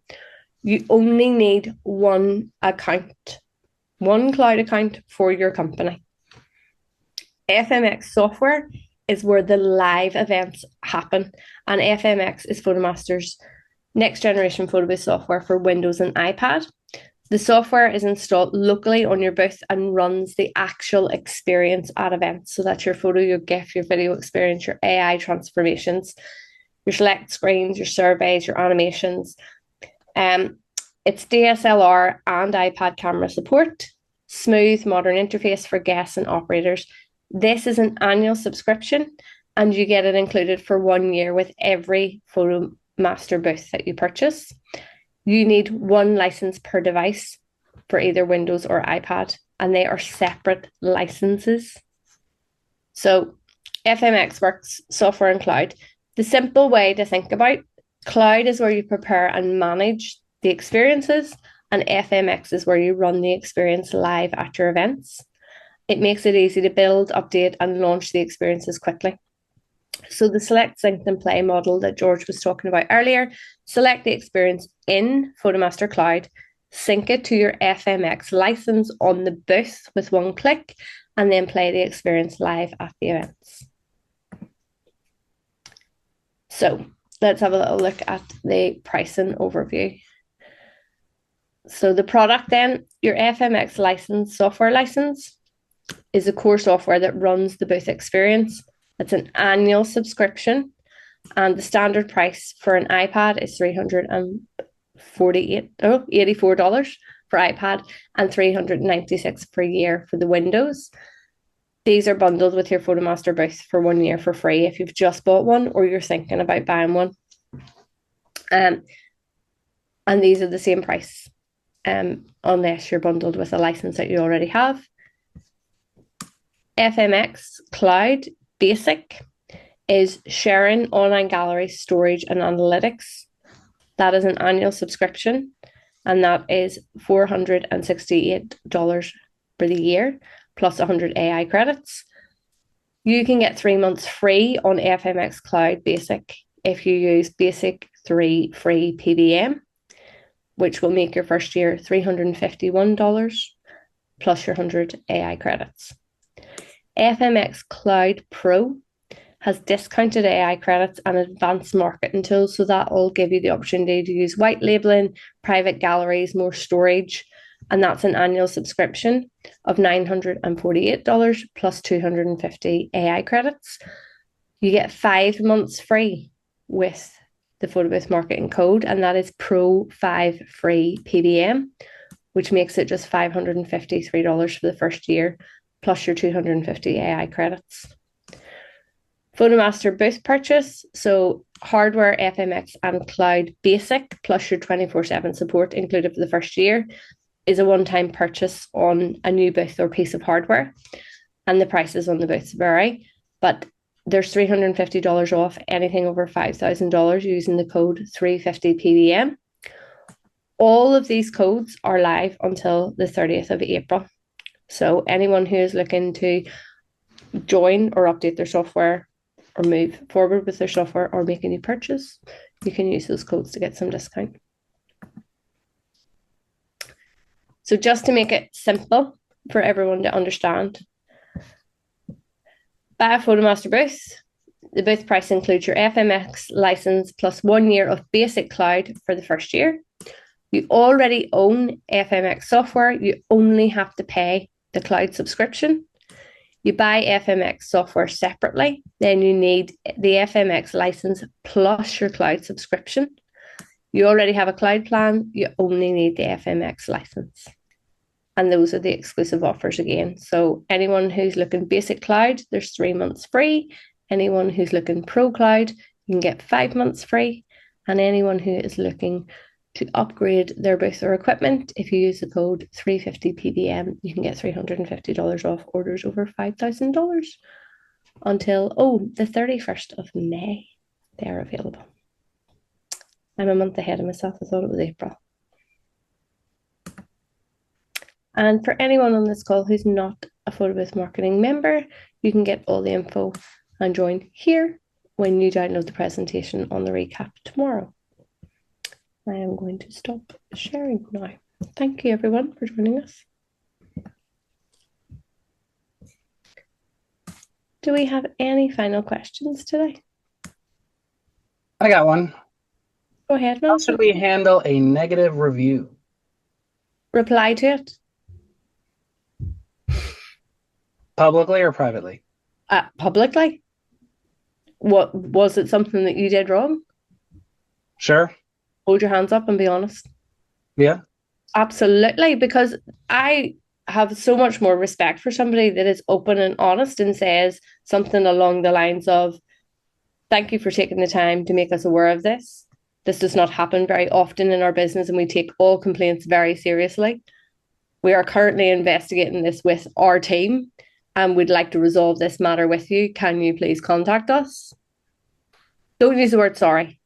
You only need one account, one cloud account for your company. FMX software is where the live events happen, and FMX is PhotoMaster's next generation photo booth software for Windows and iPad. The software is installed locally on your booth and runs the actual experience at events. So that's your photo, your GIF, your video experience, your AI transformations, your select screens, your surveys, your animations. It's DSLR and iPad camera support, smooth modern interface for guests and operators. This is an annual subscription, and you get it included for 1 year with every PhotoMaster booth that you purchase. You need 1 license per device for either Windows or iPad, and they are separate licenses. So FMX works software and cloud. The simple way to think about cloud is where you prepare and manage the experiences, and FMX is where you run the experience live at your events. It makes it easy to build, update, and launch the experiences quickly. So the select, sync, and play model that George was talking about earlier, select the experience in PhotoMaster Cloud, sync it to your FMX license on the booth with 1 click, and then play the experience live at the events. So let's have a little look at the pricing overview. So the product then, your FMX license, software license, is a core software that runs the booth experience. It's an annual subscription, and the standard price for an iPad is $384 for iPad and $396 per year for the Windows. These are bundled with your PhotoMaster booth for 1 year for free if you've just bought one or you're thinking about buying one. And these are the same price unless you're bundled with a license that you already have. FMX Cloud Basic is sharing online gallery storage and analytics. That is an annual subscription, and that is $468 for the year, plus 100 AI credits. You can get 3 months free on FMX Cloud Basic if you use Basic 3 free PBM, which will make your first year $351 plus your 100 AI credits. FMX Cloud Pro has discounted AI credits and advanced marketing tools, so that will give you the opportunity to use white labeling, private galleries, more storage, and that's an annual subscription of $948 plus 250 AI credits. You get 5 months free with the photo booth marketing code, and that is Pro 5 free PBM, which makes it just $553 for the first year, plus your 250 AI credits. PhotoMaster booth purchase, so hardware, FMX, and Cloud Basic, plus your 24/7 support included for the first year, is a one-time purchase on a new booth or piece of hardware, and the prices on the booths vary, but there's $350 off anything over $5,000 using the code 350PBM. All of these codes are live until the 30th of April. So anyone who is looking to join or update their software or move forward with their software or make a new purchase, you can use those codes to get some discount. So just to make it simple for everyone to understand, buy a PhotoMaster booth. The booth price includes your FMX license plus 1 year of basic cloud for the first year. You already own FMX software. You only have to pay the cloud subscription. You buy FMX software separately, then you need the FMX license plus your cloud subscription. You already have a cloud plan, you only need the FMX license. And those are the exclusive offers again. So anyone who's looking basic cloud, there's 3 months free. Anyone who's looking pro cloud, you can get 5 months free. And anyone who is looking to upgrade their booth or equipment. If you use the code 350PBM, you can get $350 off orders over $5,000 until, the 31st of May. They are available. I'm a month ahead of myself. I thought it was April. And for anyone on this call who's not a Photo Booth Marketing member, you can get all the info and join here when you download the presentation on the recap tomorrow. I am going to stop sharing now. Thank you, everyone, for joining us. Do we have any final questions today? I got one. Go ahead, How should we handle a negative review? Reply to it. Publicly or privately? Publicly. What was it? Something that you did wrong? Sure. Hold your hands up and be honest. Yeah. Absolutely, because I have so much more respect for somebody that is open and honest and says something along the lines of, thank you for taking the time to make us aware of this. This does not happen very often in our business, and we take all complaints very seriously. We are currently investigating this with our team and we'd like to resolve this matter with you. Can you please contact us? Don't use the word sorry,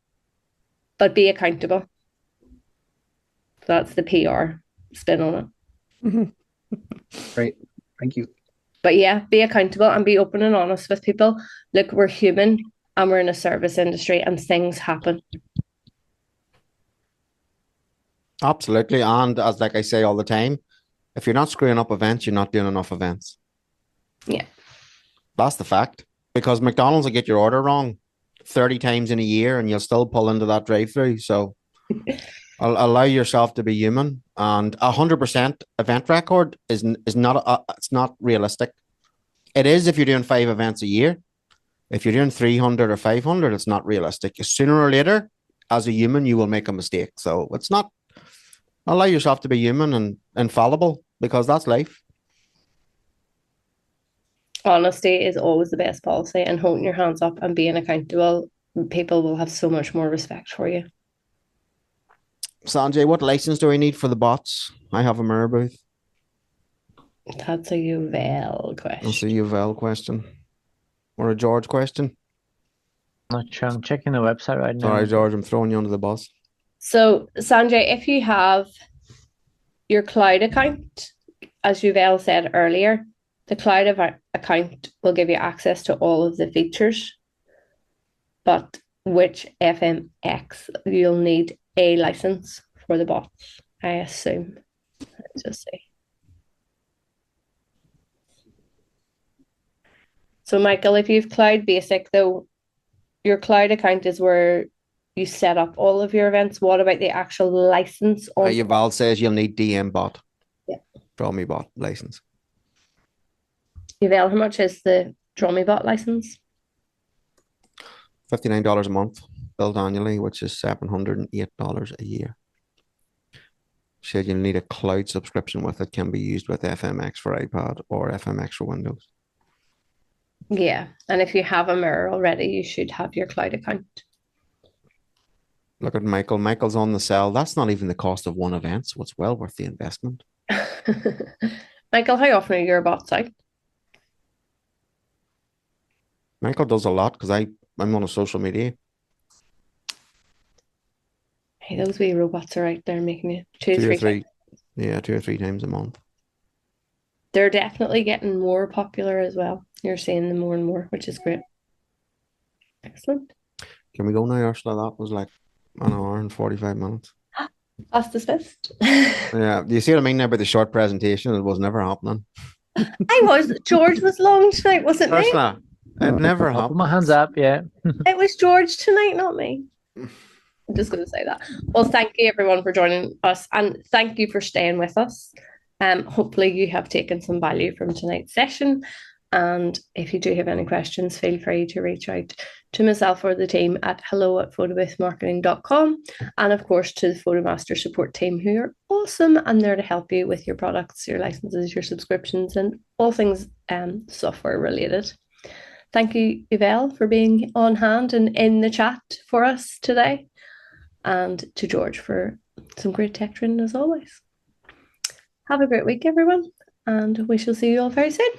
but be accountable. That's the PR spin on it. Great. Thank you. But yeah, be accountable and be open and honest with people. Look, we're human and we're in a service industry and things happen. Absolutely. And as like I say all the time, if you're not screwing up events, you're not doing enough events. Yeah. That's the fact. Because McDonald's will get your order wrong 30 times in a year and you'll still pull into that drive-through. So allow yourself to be human. And 100% event record is not it's not realistic. It is if you're doing 5 events a year. If you're doing 300 or 500, it's not realistic. Sooner or later, as a human, you will make a mistake. So it's not. Allow yourself to be human and infallible, because that's life. Honesty is always the best policy, and holding your hands up and being accountable, people will have so much more respect for you. Sanjay, what license do I need for the bots? I have a mirror booth. That's a Uvel question. That's a Uvel question. Or a George question. Not sure. I'm checking the website right now. Sorry, George, I'm throwing you under the bus. So, Sanjay, if you have your cloud account, as Uvel said earlier, the cloud account will give you access to all of the features. But which FMX, you'll need a license for the bots, I assume. Let's just see. So, Michael, if you've Cloud Basic, though, your cloud account is where you set up all of your events. What about the actual license? Yuval says you'll need DM bot. Yeah. Draw Me Bot license. Yuval, how much is the Draw Me Bot license? $59 a month, billed annually, which is $708 a year. Said you'll need a cloud subscription with it. Can be used with FMX for iPad or FMX for Windows. Yeah, and if you have a mirror already, you should have your cloud account. Look at Michael. Michael's on the sell. That's not even the cost of one event, so it's well worth the investment. Michael, how often are your bots out? Michael does a lot because I'm on a social media. Hey, those wee robots are out there making you two or three. Yeah, 2 or 3 times a month. They're definitely getting more popular as well. You're seeing them more and more, which is great. Excellent. Can we go now, Ursula? That was like an hour and 45 minutes. That's dismissed. Yeah, do you see what I mean now about the short presentation? It was never happening. George was long tonight, wasn't it? Ursula, it never I'll put happened. my hands up, yeah. It was George tonight, not me. I'm just going to say that. Well, thank you everyone for joining us, and thank you for staying with us. Hopefully you have taken some value from tonight's session. And if you do have any questions, feel free to reach out to myself or the team at hello@photoboothmarketing.com, and of course to the PhotoMaster support team, who are awesome and there to help you with your products, your licenses, your subscriptions, and all things software related. Thank you, Yvelle, for being on hand and in the chat for us today, and to George for some great tech training as always. Have a great week, everyone, and we shall see you all very soon.